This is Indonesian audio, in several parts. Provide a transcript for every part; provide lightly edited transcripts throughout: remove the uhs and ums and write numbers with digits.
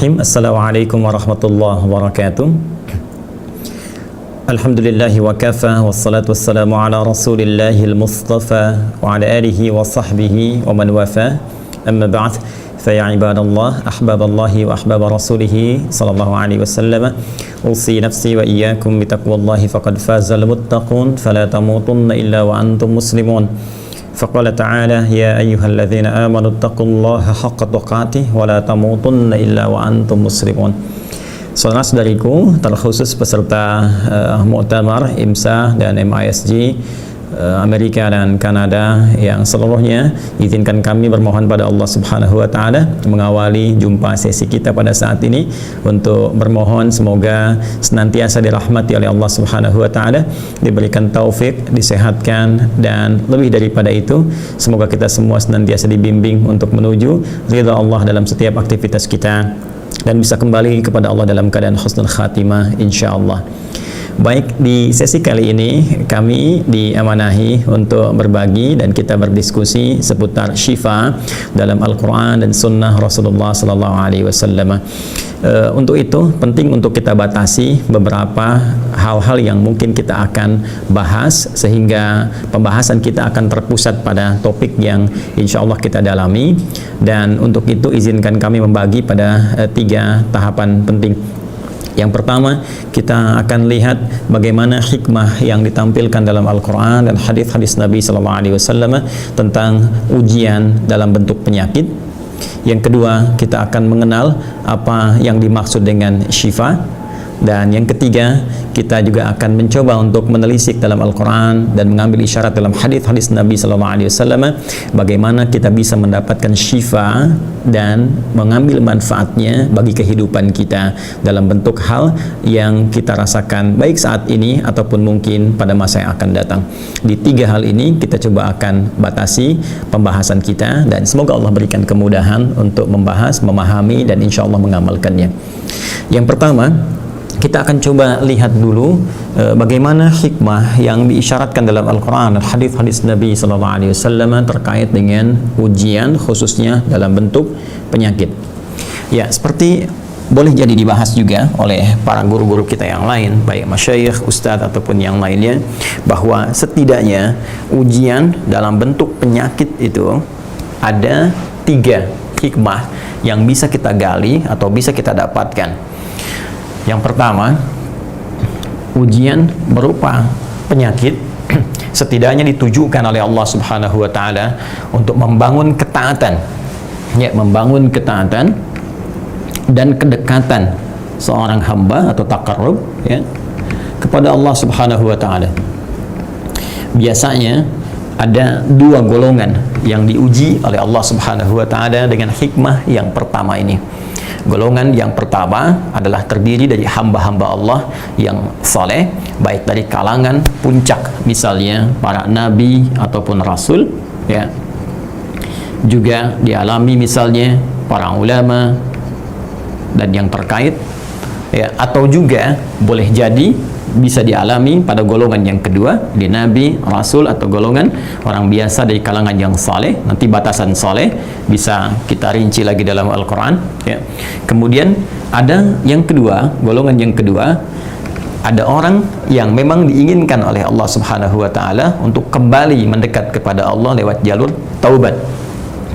Bismillahirrahmanirrahim. Assalamualaikum warahmatullahi wabarakatuh. Alhamdulillahi wa kafa, wassalatu wassalamu ala rasulillahil mustafa wa ala alihi wa sahbihi wa man wafa. Amma ba'd, fa ya ibadallah, ahbaballahi wa ahbaba rasulihi sallallahu alaihi wasallam, usi nafsi wa iyyakum bitaqwallahi faqad fazal muttaqun, fala tamutunna illa wa antum muslimun. Faqala ta'ala ya ayyuhalladzina amanu taqullaha haqqa tuqatih wa la tamutunna illa wa antum muslimun. Saudara-saudariku, terkhusus peserta Muktamar IMSA dan MISG Amerika dan Kanada yang seluruhnya, izinkan kami bermohon pada Allah Subhanahu wa taala mengawali jumpa sesi kita pada saat ini untuk bermohon semoga senantiasa dirahmati oleh Allah Subhanahu wa taala, diberikan taufik, disehatkan, dan lebih daripada itu semoga kita semua senantiasa dibimbing untuk menuju ridha Allah dalam setiap aktivitas kita dan bisa kembali kepada Allah dalam keadaan husnul khatimah insyaallah. Baik, di sesi kali ini kami diamanahi untuk berbagi dan kita berdiskusi seputar syifa dalam Al-Quran dan Sunnah Rasulullah Sallallahu Alaihi Wasallam. Untuk itu penting untuk kita batasi beberapa hal-hal yang mungkin kita akan bahas sehingga pembahasan kita akan terpusat pada topik yang insya Allah kita dalami, dan untuk itu izinkan kami membagi pada 3 tahapan penting. Yang pertama, kita akan lihat bagaimana hikmah yang ditampilkan dalam Al-Quran dan hadis-hadis Nabi Sallallahu Alaihi Wasallam tentang ujian dalam bentuk penyakit. Yang kedua, kita akan mengenal apa yang dimaksud dengan syifa. Dan yang ketiga, kita juga akan mencoba untuk menelisik dalam Al-Quran dan mengambil isyarat dalam hadis-hadis Nabi Sallallahu Alaihi Wasallam bagaimana kita bisa mendapatkan syifa dan mengambil manfaatnya bagi kehidupan kita dalam bentuk hal yang kita rasakan baik saat ini ataupun mungkin pada masa yang akan datang. Di 3 hal ini kita coba akan batasi pembahasan kita dan semoga Allah berikan kemudahan untuk membahas, memahami, dan insya Allah mengamalkannya. Yang pertama, kita akan coba lihat dulu bagaimana hikmah yang diisyaratkan dalam Al-Quran dan hadis-hadis Nabi Sallallahu Alaihi Wasallam terkait dengan ujian, khususnya dalam bentuk penyakit. Ya, seperti boleh jadi dibahas juga oleh para guru-guru kita yang lain, baik masyayikh, ustadz, ataupun yang lainnya, bahwa setidaknya ujian dalam bentuk penyakit itu ada 3 hikmah yang bisa kita gali atau bisa kita dapatkan. Yang pertama, ujian berupa penyakit setidaknya ditujukan oleh Allah Subhanahu wa taala untuk membangun ketaatan. Ya, membangun ketaatan dan kedekatan seorang hamba atau taqarrub ya kepada Allah Subhanahu wa taala. Biasanya ada 2 golongan yang diuji oleh Allah Subhanahu wa taala dengan hikmah yang pertama ini. Golongan yang pertama adalah terdiri dari hamba-hamba Allah yang saleh, baik dari kalangan puncak misalnya para nabi ataupun rasul ya. Juga dialami misalnya para ulama dan yang terkait ya, atau juga boleh jadi bisa dialami pada golongan yang kedua, di nabi, rasul, atau golongan orang biasa dari kalangan yang saleh. Nanti batasan saleh bisa kita rinci lagi dalam Al-Quran ya. Kemudian ada yang kedua, golongan yang kedua, ada orang yang memang diinginkan oleh Allah Subhanahu wa taala untuk kembali mendekat kepada Allah lewat jalur taubat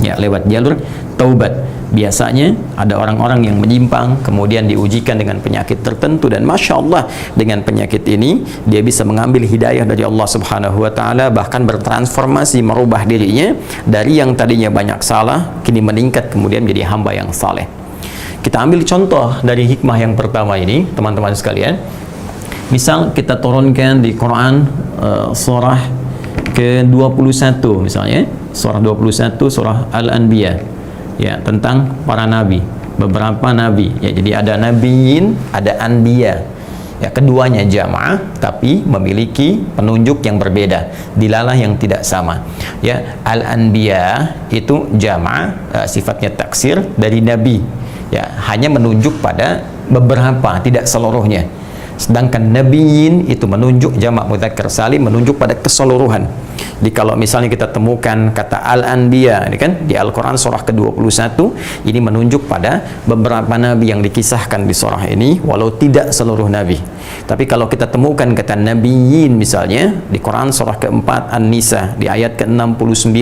ya, lewat jalur taubat. Biasanya ada orang-orang yang menyimpang kemudian diujikan dengan penyakit tertentu, dan Masya Allah dengan penyakit ini dia bisa mengambil hidayah dari Allah Subhanahu wa taala, bahkan bertransformasi, merubah dirinya dari yang tadinya banyak salah kini meningkat kemudian menjadi hamba yang saleh. Kita ambil contoh dari hikmah yang pertama ini teman-teman sekalian. Misal kita turunkan di Quran surah ke-21 misalnya, surah 21 surah Al-Anbiya ya, tentang para nabi, beberapa nabi ya. Jadi ada nabiyin, ada anbiya ya, keduanya jamaah tapi memiliki penunjuk yang berbeda, dilalah yang tidak sama ya. Al-anbiya itu jamaah, sifatnya taksir dari nabi ya, hanya menunjuk pada beberapa, tidak seluruhnya. Sedangkan nabiyin itu menunjuk jamak mudzakkar salim, menunjuk pada keseluruhan. Jadi kalau misalnya kita temukan kata Al-Anbiya, ini kan di Al-Quran surah ke-21, ini menunjuk pada beberapa nabi yang dikisahkan di surah ini, walau tidak seluruh nabi. Tapi kalau kita temukan kata Nabiyyin misalnya di Quran surah ke-4 An-Nisa di ayat ke-69,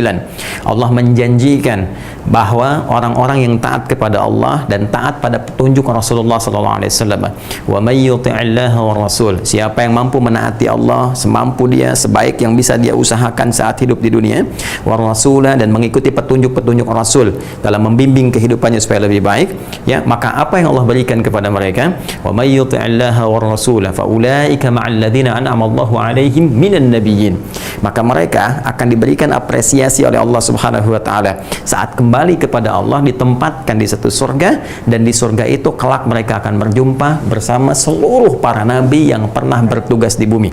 Allah menjanjikan bahwa orang-orang yang taat kepada Allah dan taat pada petunjuk Rasulullah SAW, wa may yuti'illaha wa rasul, siapa yang mampu menaati Allah semampu dia, sebaik yang bisa dia usahakan saat hidup di dunia, wa rasulah, dan mengikuti petunjuk-petunjuk Rasul dalam membimbing kehidupannya supaya lebih baik, ya, maka apa yang Allah berikan kepada mereka, wa may yuti'illaha wa rasulah fa ulaika ma'al ladzina an'ama Allahu 'alaihim minan nabiyyin, maka mereka akan diberikan apresiasi oleh Allah Subhanahu wa taala saat kembali kepada Allah, ditempatkan di satu surga, dan di surga itu kelak mereka akan berjumpa bersama seluruh para nabi yang pernah bertugas di bumi,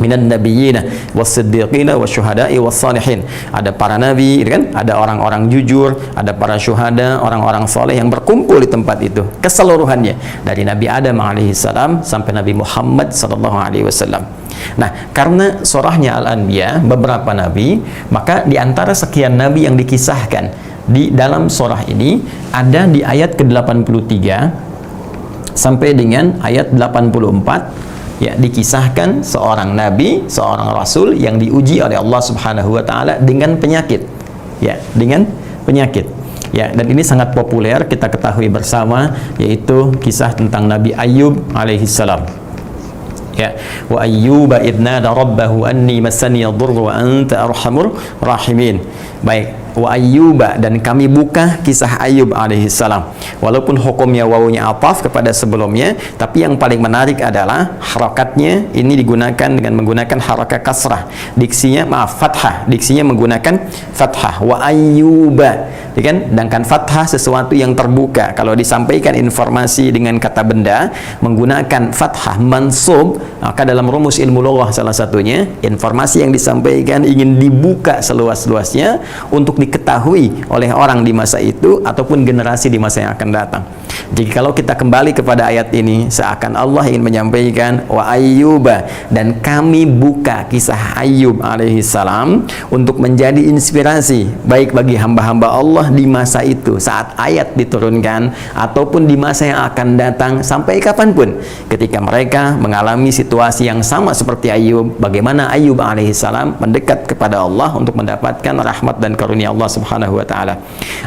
minan nabiyyina was-siddiqina wasyuhada'i was-salihin. Ada para nabi, kan? Ada orang-orang jujur, ada para syuhada, orang-orang saleh yang berkumpul di tempat itu keseluruhannya, dari Nabi Adam alaihissalam sampai Nabi Muhammad sallallahu alaihi wasallam. Nah, karena surahnya Al-Anbiya beberapa nabi, maka di antara sekian nabi yang dikisahkan di dalam surah ini ada di ayat ke-83 sampai dengan ayat 84, ya, dikisahkan seorang nabi, seorang rasul yang diuji oleh Allah Subhanahu wa taala dengan penyakit. Ya, dengan penyakit. Ya, dan ini sangat populer kita ketahui bersama, yaitu kisah tentang Nabi Ayub alaihissalam. Ya, wa ayyuba idnada rabbahu anni massani yadhurru wa anta arhamur rahimin. Baik, wa ayyuba, dan kami buka kisah Ayub alaihissalam. Walaupun hukumnya wawunya ataf kepada sebelumnya, tapi yang paling menarik adalah harakatnya ini digunakan dengan menggunakan harakat kasrah. Diksinya fathah, diksinya menggunakan fathah. Wa ayyuba, kan? Sedangkan fathah sesuatu yang terbuka. Kalau disampaikan informasi dengan kata benda menggunakan fathah mansub, maka dalam rumus ilmu lughah salah satunya, informasi yang disampaikan ingin dibuka seluas-luasnya untuk diketahui oleh orang di masa itu ataupun generasi di masa yang akan datang. Jadi kalau kita kembali kepada ayat ini, seakan Allah ingin menyampaikan wa ayyuba, dan kami buka kisah Ayub alaihissalam untuk menjadi inspirasi baik bagi hamba-hamba Allah di masa itu saat ayat diturunkan ataupun di masa yang akan datang sampai kapanpun, ketika mereka mengalami situasi yang sama seperti Ayub, bagaimana Ayub alaihissalam mendekat kepada Allah untuk mendapatkan rahmat dan karunia Allah Subhanahu wa taala.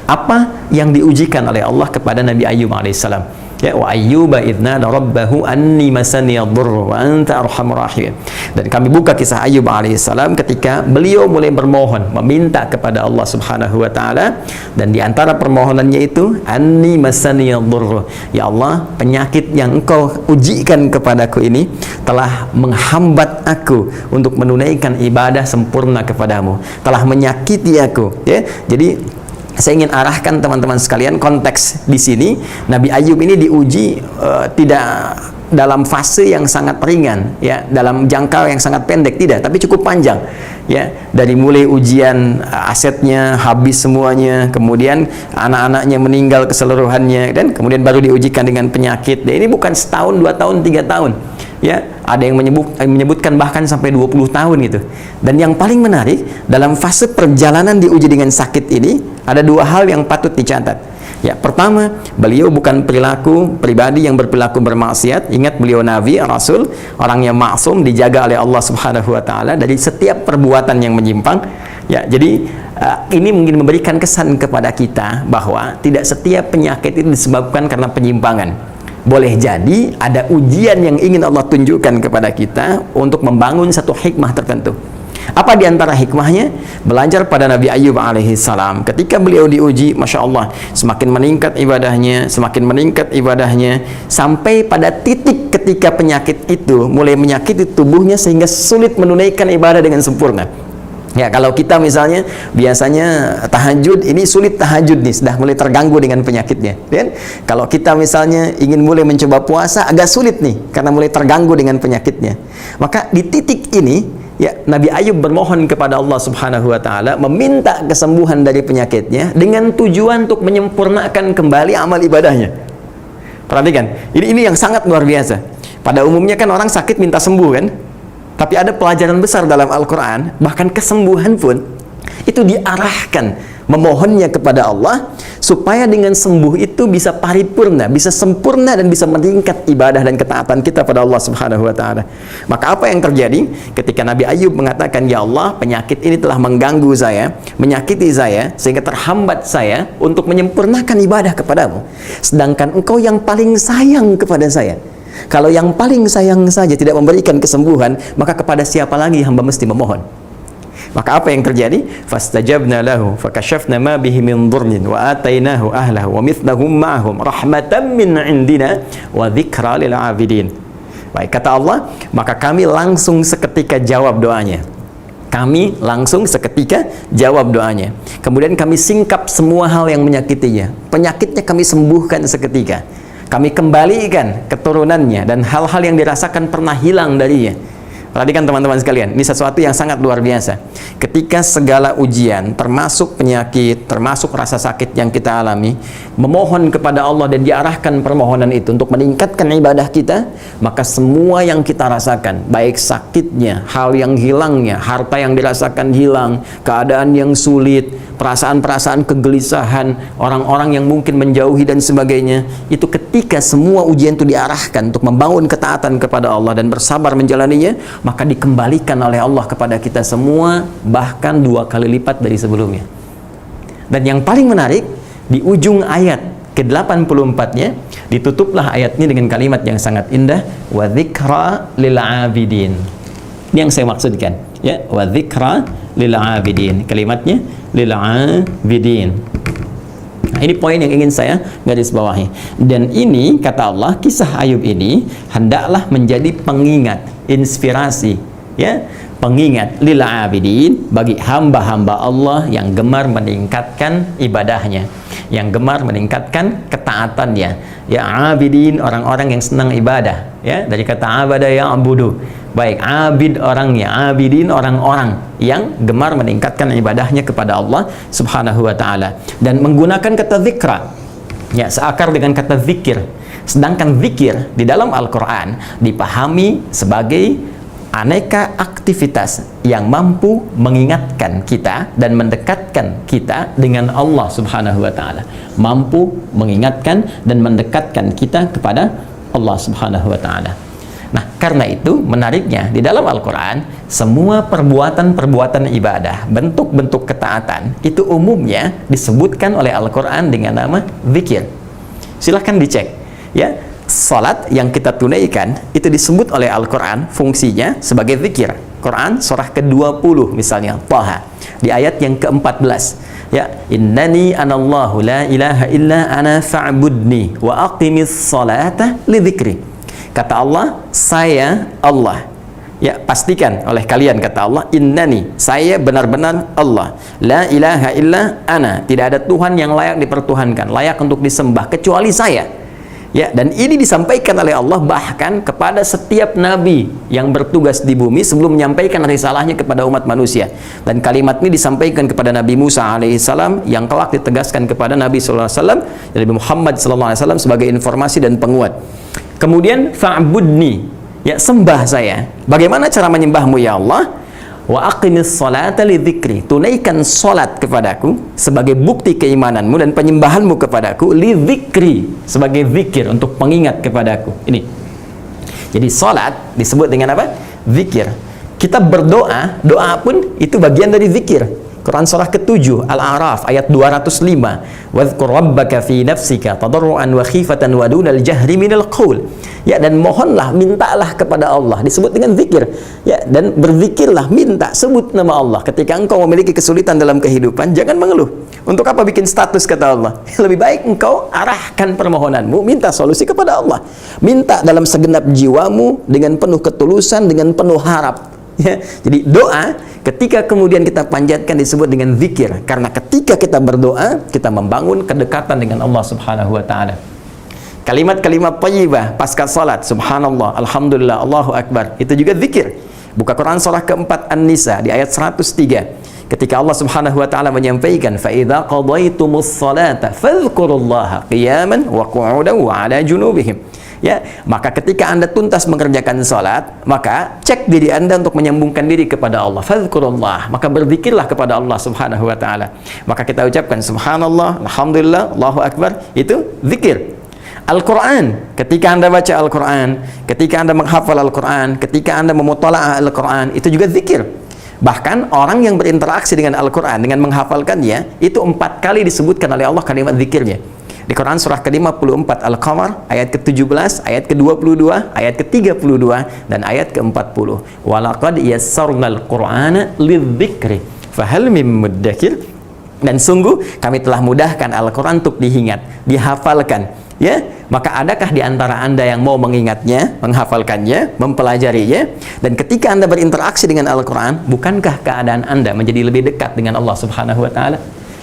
Apa yang diujikan oleh Allah kepada Nabi Ayub alaihissalam? Ya, wa ayyuba idnada rabbahu anni masani yadhurru wa anta arhamur rahimin. Dan kami buka kisah Ayub alaihissalam ketika beliau mulai bermohon, meminta kepada Allah Subhanahu wa taala, dan di antara permohonannya itu anni masani yadhurru, ya Allah, penyakit yang engkau ujikan kepadaku ini telah menghambat aku untuk menunaikan ibadah sempurna kepadamu, telah menyakiti aku, ya. Jadi saya ingin arahkan teman-teman sekalian, konteks di sini Nabi Ayub ini diuji tidak dalam fase yang sangat ringan, ya, dalam jangka yang sangat pendek, tidak, tapi cukup panjang, ya, dari mulai ujian asetnya habis semuanya, kemudian anak-anaknya meninggal keseluruhannya, dan kemudian baru diujikan dengan penyakit. Dan ini bukan setahun, 2 tahun, 3 tahun, ya, ada yang menyebutkan bahkan sampai 20 tahun gitu. Dan yang paling menarik, dalam fase perjalanan diuji dengan sakit ini ada 2 hal yang patut dicatat. Ya, pertama, beliau bukan perilaku pribadi yang berperilaku bermaksiat. Ingat, beliau nabi, rasul, orang yang maksum, dijaga oleh Allah Subhanahu wa taala dari setiap perbuatan yang menyimpang. Ya, jadi ini mungkin memberikan kesan kepada kita bahwa tidak setiap penyakit itu disebabkan karena penyimpangan. Boleh jadi ada ujian yang ingin Allah tunjukkan kepada kita untuk membangun satu hikmah tertentu. Apa di antara hikmahnya? Belajar pada Nabi Ayub alaihissalam. Ketika beliau diuji, Masya Allah, semakin meningkat ibadahnya, sampai pada titik ketika penyakit itu mulai menyakiti tubuhnya sehingga sulit menunaikan ibadah dengan sempurna. Ya, kalau kita misalnya biasanya tahajud, ini sulit tahajud nih, sudah mulai terganggu dengan penyakitnya, kan? Kalau kita misalnya ingin mulai mencoba puasa, agak sulit nih karena mulai terganggu dengan penyakitnya. Maka di titik ini, ya, Nabi Ayub bermohon kepada Allah Subhanahu wa taala, meminta kesembuhan dari penyakitnya dengan tujuan untuk menyempurnakan kembali amal ibadahnya. Perhatikan, ini yang sangat luar biasa. Pada umumnya kan orang sakit minta sembuh, kan? Tapi ada pelajaran besar dalam Al-Quran, bahkan kesembuhan pun itu diarahkan memohonnya kepada Allah supaya dengan sembuh itu bisa paripurna, bisa sempurna, dan bisa meningkat ibadah dan ketaatan kita pada Allah Subhanahu wa taala. Maka apa yang terjadi ketika Nabi Ayub mengatakan, "Ya Allah, penyakit ini telah mengganggu saya, menyakiti saya sehingga terhambat saya untuk menyempurnakan ibadah kepadamu. Sedangkan Engkau yang paling sayang kepada saya. Kalau yang paling sayang saja tidak memberikan kesembuhan, maka kepada siapa lagi hamba mesti memohon?" Maka apa yang terjadi? Fastajabna lahu fakashafna ma bihi min dhurrin wa atainahu ahlahu wa mithlahum ma'ahum rahmatan min indina wa dzikra lil 'abidin. Baik, kata Allah, maka kami langsung seketika jawab doanya. Kami langsung seketika jawab doanya. Kemudian kami singkap semua hal yang menyakitinya. Penyakitnya kami sembuhkan seketika. Kami kembalikan keturunannya dan hal-hal yang dirasakan pernah hilang darinya. Perhatikan teman-teman sekalian, ini sesuatu yang sangat luar biasa. Ketika segala ujian, termasuk penyakit, termasuk rasa sakit yang kita alami, memohon kepada Allah dan diarahkan permohonan itu untuk meningkatkan ibadah kita, maka semua yang kita rasakan, baik sakitnya, hal yang hilangnya, harta yang dirasakan hilang, keadaan yang sulit, perasaan-perasaan kegelisahan, orang-orang yang mungkin menjauhi dan sebagainya, itu ketika semua ujian itu diarahkan untuk membangun ketaatan kepada Allah dan bersabar menjalaninya, maka dikembalikan oleh Allah kepada kita semua, bahkan 2 kali lipat dari sebelumnya. Dan yang paling menarik, di ujung ayat ke-84-nya ditutuplah ayat ini dengan kalimat yang sangat indah, wa dzikra lil 'abidin. Ini yang saya maksudkan, ya, wa dzikra lil 'abidin. Kalimatnya lil 'abidin. Nah, ini poin yang ingin saya garis bawahi. Dan ini kata Allah, kisah Ayub ini hendaklah menjadi pengingat, inspirasi, ya, pengingat lil 'abidin, bagi hamba-hamba Allah yang gemar meningkatkan ibadahnya, yang gemar meningkatkan ketaatannya. Ya, 'abidin, orang-orang yang senang ibadah, ya, dari kata abada ya'budu. Baik, abid orangnya, abidin orang-orang yang gemar meningkatkan ibadahnya kepada Allah Subhanahu wa taala, dan menggunakan kata zikra, ya, seakar dengan kata zikir. Sedangkan zikir di dalam Al-Qur'an dipahami sebagai aneka aktivitas yang mampu mengingatkan kita dan mendekatkan kita dengan Allah Subhanahu wa taala, mampu mengingatkan dan mendekatkan kita kepada Allah Subhanahu wa taala. Nah, karena itu menariknya di dalam Al-Quran, semua perbuatan-perbuatan ibadah, bentuk-bentuk ketaatan, itu umumnya disebutkan oleh Al-Quran dengan nama zikir. Silahkan dicek, ya, salat yang kita tunaikan itu disebut oleh Al-Quran fungsinya sebagai zikir. Quran surah ke-20 misalnya, Thaha, di ayat yang ke-14, ya, innani anallahu la ilaha illa ana fa'budni wa aqimis salata li dzikri. Kata Allah, saya Allah. Ya, pastikan oleh kalian, kata Allah, innani, saya benar-benar Allah. La ilaha illa ana, tidak ada Tuhan yang layak dipertuhankan, layak untuk disembah kecuali saya. Ya, dan ini disampaikan oleh Allah bahkan kepada setiap nabi yang bertugas di bumi sebelum menyampaikan risalahnya kepada umat manusia. Dan kalimat ini disampaikan kepada Nabi Musa alaihissalam, yang kelak ditegaskan kepada Nabi sallallahu alaihi wasallam, Nabi Muhammad sallallahu alaihi wasallam, sebagai informasi dan penguat. Kemudian fa'budni, ya, sembah saya. Bagaimana cara menyembahmu ya Allah? Wa aqimis salata li dzikri, tunaikan salat kepadaku sebagai bukti keimananmu dan penyembahanmu kepadaku, li dzikri, sebagai zikir, untuk pengingat kepadaku. Ini. Jadi salat disebut dengan apa? Zikir. Kita berdoa, doa pun itu bagian dari zikir. Quran surah ke-7 Al-A'raf ayat 205, wadhkur rabbaka fi nafsika tadarruan wa khifatan wa dunal jahri minal qaul. Ya, dan mohonlah, mintalah kepada Allah, disebut dengan zikir. Ya, dan berzikirlah, minta, sebut nama Allah. Ketika engkau memiliki kesulitan dalam kehidupan, jangan mengeluh. Untuk apa bikin status, kata Allah? Lebih baik engkau arahkan permohonanmu, minta solusi kepada Allah. Minta dalam segenap jiwamu dengan penuh ketulusan, dengan penuh harap. Ya, jadi doa ketika kemudian kita panjatkan disebut dengan zikir, karena ketika kita berdoa kita membangun kedekatan dengan Allah Subhanahu wa taala. Kalimat-kalimat thayyibah pasca salat, subhanallah, alhamdulillah, Allahu akbar, itu juga zikir. Buka Quran surah ke-4 An-Nisa di ayat 103, ketika Allah Subhanahu wa taala menyampaikan, fa idza qadaytumus salata fadhkurullaha qiyaman wa qu'udan wa 'ala junubihim. Ya, maka ketika Anda tuntas mengerjakan salat, maka cek diri Anda untuk menyambungkan diri kepada Allah. Fadhkurullah, maka berzikirlah kepada Allah Subhanahu wa taala. Maka kita ucapkan subhanallah, alhamdulillah, Allahu akbar, itu zikir. Al-Quran, ketika Anda baca Al-Quran, ketika Anda menghafal Al-Quran, ketika Anda memutola'ah Al-Quran, itu juga zikir. Bahkan orang yang berinteraksi dengan Al-Quran, dengan menghafalkannya, itu 4 kali disebutkan oleh Allah kalimat zikirnya. Di Quran surah ke-54 Al-Qamar, ayat ke-17, ayat ke-22, ayat ke-32, dan ayat ke-40. Walaqad yassarnal Qur'ana lidzikri fahal mim muddakir. Dan sungguh kami telah mudahkan Al-Quran untuk diingat, dihafalkan. Ya, maka adakah di antara Anda yang mau mengingatnya, menghafalkannya, mempelajarinya? Dan ketika Anda berinteraksi dengan Al-Quran, bukankah keadaan Anda menjadi lebih dekat dengan Allah Subhanahu wa taala?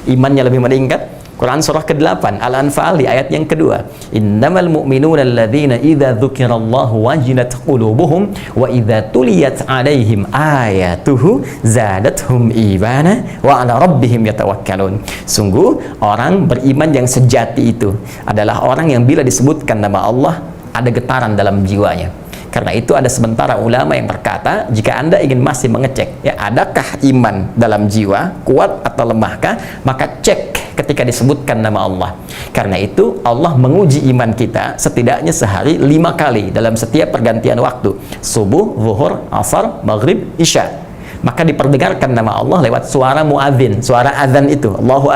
Imannya lebih meningkat. Quran surah ke-8 Al-Anfal di ayat yang kedua, innamal mu'minuna alladzina idza dzukirallahu wajilat qulubuhum wa idza tuliyat alaihim ayatuhu zadatuhum imana wa ala rabbihim yatawakkalun. Sungguh orang beriman yang sejati itu adalah orang yang bila disebutkan nama Allah ada getaran dalam jiwanya. Karena itu ada sementara ulama yang berkata, jika Anda ingin masih mengecek, ya, adakah iman dalam jiwa, kuat atau lemahkah, maka cek ketika disebutkan nama Allah. Karena itu Allah menguji iman kita setidaknya sehari 5 kali dalam setiap pergantian waktu, subuh, zuhur, asar, maghrib, isya. Maka diperdengarkan nama Allah lewat suara muadzin, suara azan itu, Allahu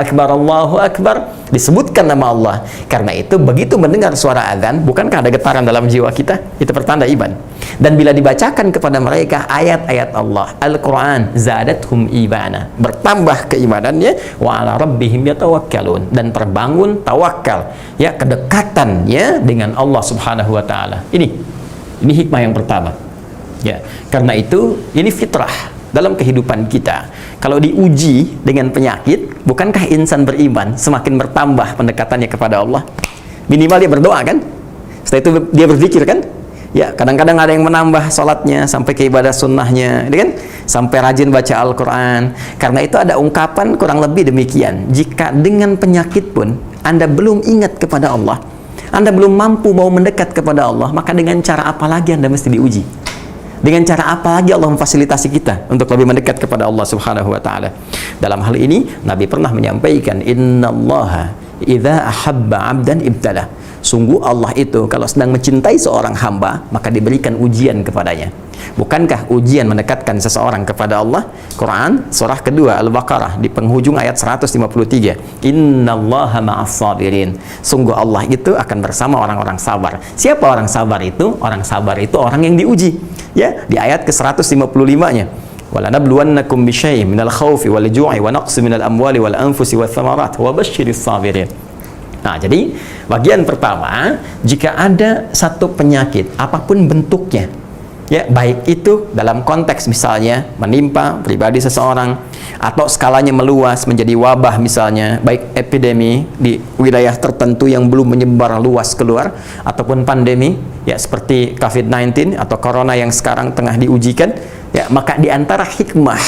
Akbar, disebutkan nama Allah. Karena itu begitu mendengar suara azan, bukankah ada getaran dalam jiwa kita? Itu pertanda iman. Dan bila dibacakan kepada mereka ayat-ayat Allah, Al-Quran, zadathum imana, bertambah keimanannya, wa ala rabbihim yatawakkalun, dan terbangun tawakal, ya, kedekatannya dengan Allah Subhanahu wa taala. Ini hikmah yang pertama. Ya, karena itu ini fitrah dalam kehidupan kita. Kalau diuji dengan penyakit, bukankah insan beriman semakin bertambah pendekatannya kepada Allah? Minimal dia berdoa kan? Setelah itu dia berzikir kan? Ya, kadang-kadang ada yang menambah sholatnya sampai ke ibadah sunnahnya, kan? Sampai rajin baca Al-Quran. Karena itu ada ungkapan kurang lebih demikian. Jika dengan penyakit pun Anda belum ingat kepada Allah, Anda belum mampu mau mendekat kepada Allah, maka dengan cara apa lagi Anda mesti diuji? Dengan cara apa lagi Allah memfasilitasi kita untuk lebih mendekat kepada Allah Subhanahu wa taala? Dalam hal ini Nabi pernah menyampaikan, innallaha idza ahabba 'abdan ibtalah. Sungguh Allah itu kalau sedang mencintai seorang hamba, maka diberikan ujian kepadanya. Bukankah ujian mendekatkan seseorang kepada Allah? Quran surah kedua Al-Baqarah di penghujung ayat 153, innallaha ma'as sabirin. Sungguh Allah itu akan bersama orang-orang sabar. Siapa orang sabar itu? Orang sabar itu orang yang diuji. Ya, di ayat ke-155-nya, walanabluwannakum bisyai'in minal khaufi wal ju'i wa naqsin minal amwali wal anfusi wath thamarat wa basyiris sabirin. Nah, jadi bagian pertama, jika ada satu penyakit apapun bentuknya, ya, baik itu dalam konteks misalnya menimpa pribadi seseorang atau skalanya meluas menjadi wabah misalnya, baik epidemi di wilayah tertentu yang belum menyebar luas keluar, ataupun pandemi, ya, seperti COVID-19 atau corona yang sekarang tengah diujikan, ya, maka di antara hikmah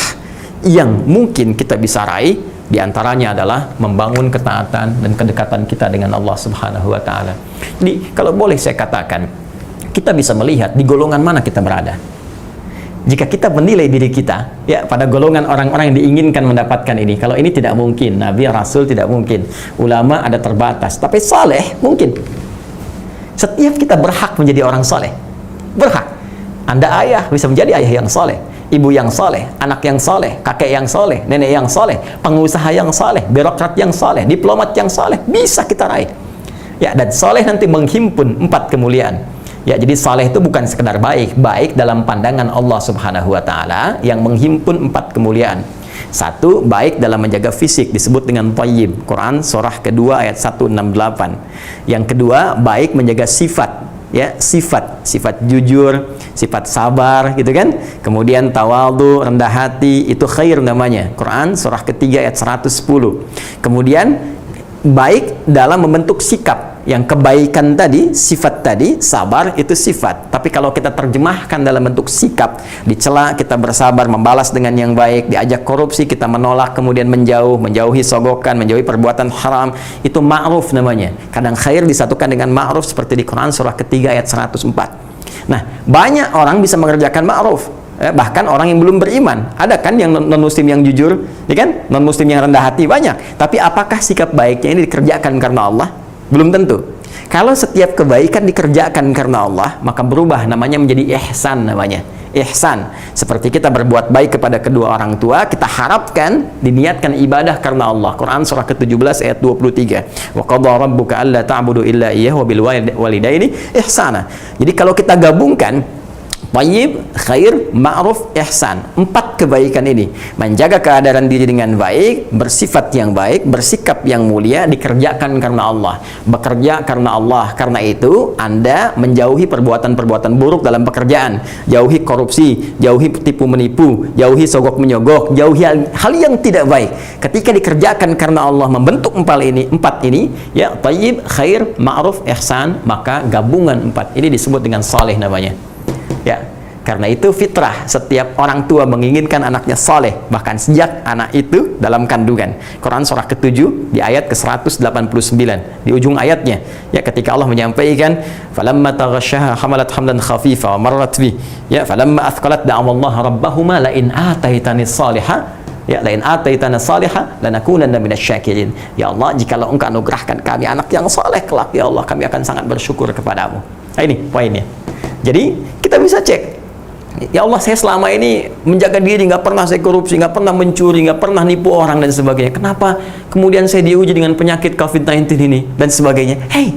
yang mungkin kita bisa raih, di antaranya adalah membangun ketaatan dan kedekatan kita dengan Allah Subhanahu wa taala. Jadi, kalau boleh saya katakan, kita bisa melihat di golongan mana kita berada. Jika kita menilai diri kita, ya, pada golongan orang-orang yang diinginkan mendapatkan ini, kalau ini tidak mungkin, Nabi, Rasul tidak mungkin, ulama ada terbatas, tapi saleh mungkin. Setiap kita berhak menjadi orang saleh. Berhak. Anda ayah bisa menjadi ayah yang saleh, ibu yang saleh, anak yang saleh, kakek yang saleh, nenek yang saleh, pengusaha yang saleh, birokrat yang saleh, diplomat yang saleh, bisa kita raih. Ya, dan saleh nanti menghimpun 4 kemuliaan. Ya, jadi saleh itu bukan sekedar baik, baik dalam pandangan Allah Subhanahu wa taala yang menghimpun 4 kemuliaan. 1, baik dalam menjaga fisik, disebut dengan thayyib. Quran surah kedua ayat 168. Yang kedua, baik menjaga sifat, ya, sifat jujur, sifat sabar, gitu kan. Kemudian tawadhu, rendah hati, itu khair namanya. Quran surah ketiga ayat 110. Kemudian baik dalam membentuk sikap, yang kebaikan tadi, sifat tadi, sabar itu sifat. Tapi kalau kita terjemahkan dalam bentuk sikap, dicela kita bersabar, membalas dengan yang baik, diajak korupsi kita menolak, kemudian menjauhi sogokan, menjauhi perbuatan haram, itu ma'ruf namanya. Kadang khair disatukan dengan ma'ruf seperti di Quran surah ketiga ayat 104. Nah, banyak orang bisa mengerjakan ma'ruf. Bahkan orang yang belum beriman, ada kan yang non-muslim yang jujur, ya kan? Non-muslim yang rendah hati banyak. Tapi apakah sikap baiknya ini dikerjakan karena Allah? Belum tentu. Kalau setiap kebaikan dikerjakan karena Allah, maka berubah namanya menjadi ihsan namanya. Ihsan. Seperti kita berbuat baik kepada kedua orang tua, kita harapkan diniatkan ibadah karena Allah. Quran surah ke-17 ayat 23. Wa qadha rabbuka alla ta'budu illa iyyahu wa bil walidaini ihsana. Jadi kalau kita gabungkan Tayyib, khair, ma'ruf, ihsan. 4 kebaikan ini. Menjaga keadaan diri dengan baik, bersifat yang baik, bersikap yang mulia, dikerjakan karena Allah. Bekerja karena Allah. Karena itu, Anda menjauhi perbuatan-perbuatan buruk dalam pekerjaan. Jauhi korupsi, jauhi tipu menipu, jauhi sogok menyogok, jauhi hal yang tidak baik. Ketika dikerjakan karena Allah membentuk 4 ini, ya, tayyib, khair, ma'ruf, ihsan, maka gabungan 4 ini disebut dengan saleh namanya. Ya, karena itu fitrah setiap orang tua menginginkan anaknya saleh, bahkan sejak anak itu dalam kandungan. Quran surah ke-7 di ayat ke-189 di ujung ayatnya, ya, ketika Allah menyampaikan falamma taghasyaha hamalat hamlan khafifa wa marrat bi, ya, falamma athqalat da'awallaha rabbahuma la in ataitani salihah, ya, la in ataitana salihah lanakunanna minasyakirin. Ya Allah, jikalau Engkau anugerahkan kami anak yang saleh kelak, ya Allah, kami akan sangat bersyukur kepadamu. Nah, ini poinnya. Jadi kita bisa cek, ya Allah, saya selama ini menjaga diri, nggak pernah saya korupsi, nggak pernah mencuri, nggak pernah nipu orang dan sebagainya. Kenapa kemudian saya diuji dengan penyakit COVID-19 ini dan sebagainya? Hei,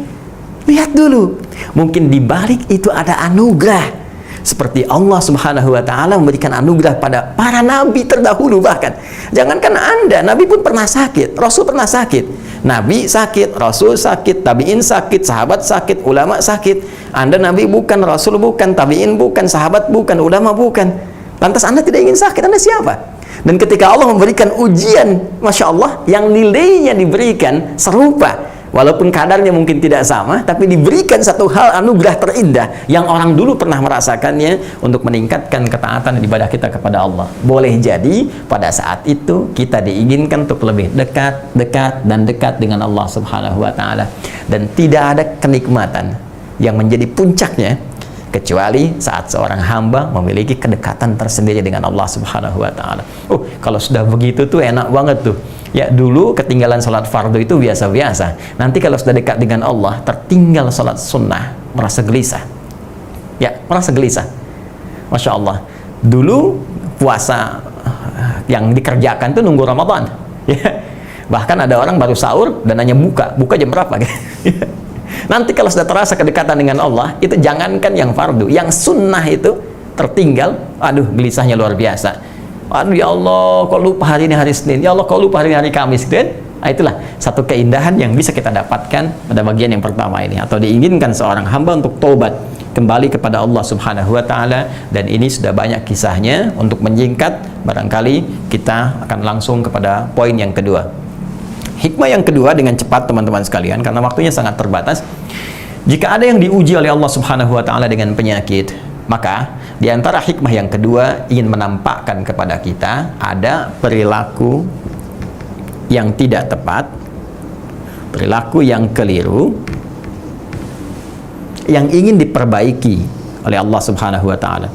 lihat dulu, mungkin di balik itu ada anugerah. Seperti Allah Subhanahu wa Ta'ala memberikan anugerah pada para nabi terdahulu. Bahkan jangankan Anda, Nabi pun pernah sakit, Rasul pernah sakit. Nabi sakit, Rasul sakit, tabi'in sakit, sahabat sakit, ulama sakit. Anda Nabi bukan, Rasul bukan, tabi'in bukan, sahabat bukan, ulama bukan. Lantas Anda tidak ingin sakit, Anda siapa? Dan ketika Allah memberikan ujian, Masya Allah, yang nilainya diberikan serupa, walaupun kadarnya mungkin tidak sama, tapi diberikan satu hal anugerah terindah yang orang dulu pernah merasakannya untuk meningkatkan ketaatan dan ibadah kita kepada Allah. Boleh jadi pada saat itu kita diinginkan untuk lebih dekat dengan Allah Subhanahu wa Ta'ala, dan tidak ada kenikmatan yang menjadi puncaknya kecuali saat seorang hamba memiliki kedekatan tersendiri dengan Allah Subhanahu wa Ta'ala. Oh, kalau sudah begitu tuh enak banget tuh. Ya, dulu ketinggalan sholat fardu itu biasa-biasa. Nanti kalau sudah dekat dengan Allah, tertinggal sholat sunnah, merasa gelisah. Ya, merasa gelisah. Masya Allah. Dulu puasa yang dikerjakan tuh nunggu Ramadan. Ya. Bahkan ada orang baru sahur dan hanya buka jam berapa? Nanti kalau sudah terasa kedekatan dengan Allah, itu jangankan yang fardu, yang sunnah itu tertinggal, aduh, gelisahnya luar biasa. Aduh, ya Allah, kok lupa hari ini hari Senin, ya Allah, kok lupa hari ini hari Kamis, gitu kan? Nah, itulah satu keindahan yang bisa kita dapatkan pada bagian yang pertama ini, atau diinginkan seorang hamba untuk taubat kembali kepada Allah Subhanahu wa Ta'ala. Dan ini sudah banyak kisahnya. Untuk menyingkat, barangkali kita akan langsung kepada poin yang kedua. Hikmah yang kedua dengan cepat teman-teman sekalian, karena waktunya sangat terbatas. Jika ada yang diuji oleh Allah Subhanahu wa Ta'ala dengan penyakit, maka di antara hikmah yang kedua ingin menampakkan kepada kita ada perilaku yang tidak tepat, perilaku yang keliru, yang ingin diperbaiki oleh Allah Subhanahu wa Ta'ala.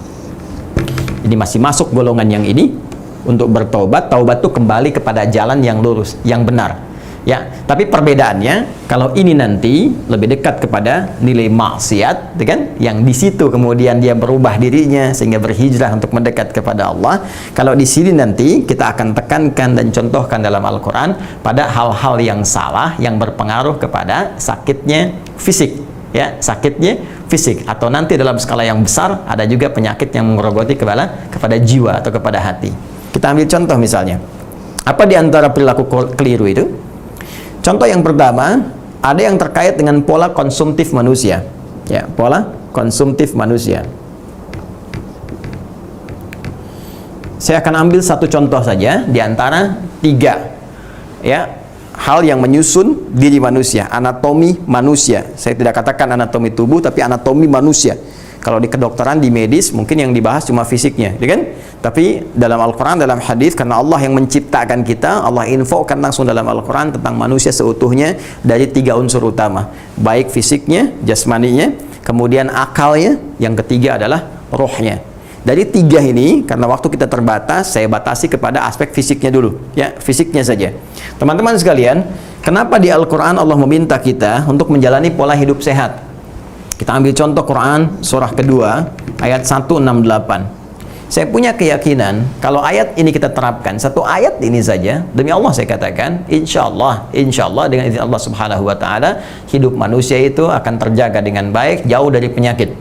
Ini masih masuk golongan yang ini. Untuk bertobat, taubat itu kembali kepada jalan yang lurus, yang benar. Ya, tapi perbedaannya, kalau ini nanti lebih dekat kepada nilai maksiat, kan? Yang di situ kemudian dia berubah dirinya sehingga berhijrah untuk mendekat kepada Allah. Kalau di sini nanti kita akan tekankan dan contohkan dalam Al-Quran pada hal-hal yang salah yang berpengaruh kepada sakitnya fisik, ya, sakitnya fisik, atau nanti dalam skala yang besar ada juga penyakit yang menggerogoti kepada jiwa atau kepada hati. Kita ambil contoh misalnya, apa di antara perilaku keliru itu? Contoh yang pertama, ada yang terkait dengan pola konsumtif manusia. Ya, pola konsumtif manusia. Saya akan ambil satu contoh saja di antara 3. Ya, hal yang menyusun diri manusia, anatomi manusia. Saya tidak katakan anatomi tubuh, tapi anatomi manusia. Kalau di kedokteran, di medis, mungkin yang dibahas cuma fisiknya, ya kan? Tapi dalam Al-Quran, dalam hadis, karena Allah yang menciptakan kita, Allah infokan langsung dalam Al-Quran tentang manusia seutuhnya dari 3 unsur utama, baik fisiknya, jasmaninya, kemudian akalnya, yang ketiga adalah rohnya. Dari 3 ini, karena waktu kita terbatas, saya batasi kepada aspek fisiknya dulu, ya, fisiknya saja. Teman-teman sekalian, kenapa di Al-Quran Allah meminta kita untuk menjalani pola hidup sehat? Kita ambil contoh Quran surah kedua ayat 168. Saya punya keyakinan kalau ayat ini kita terapkan, satu ayat ini saja, demi Allah saya katakan, insya Allah dengan izin Allah Subhanahu wa Ta'ala, hidup manusia itu akan terjaga dengan baik, jauh dari penyakit.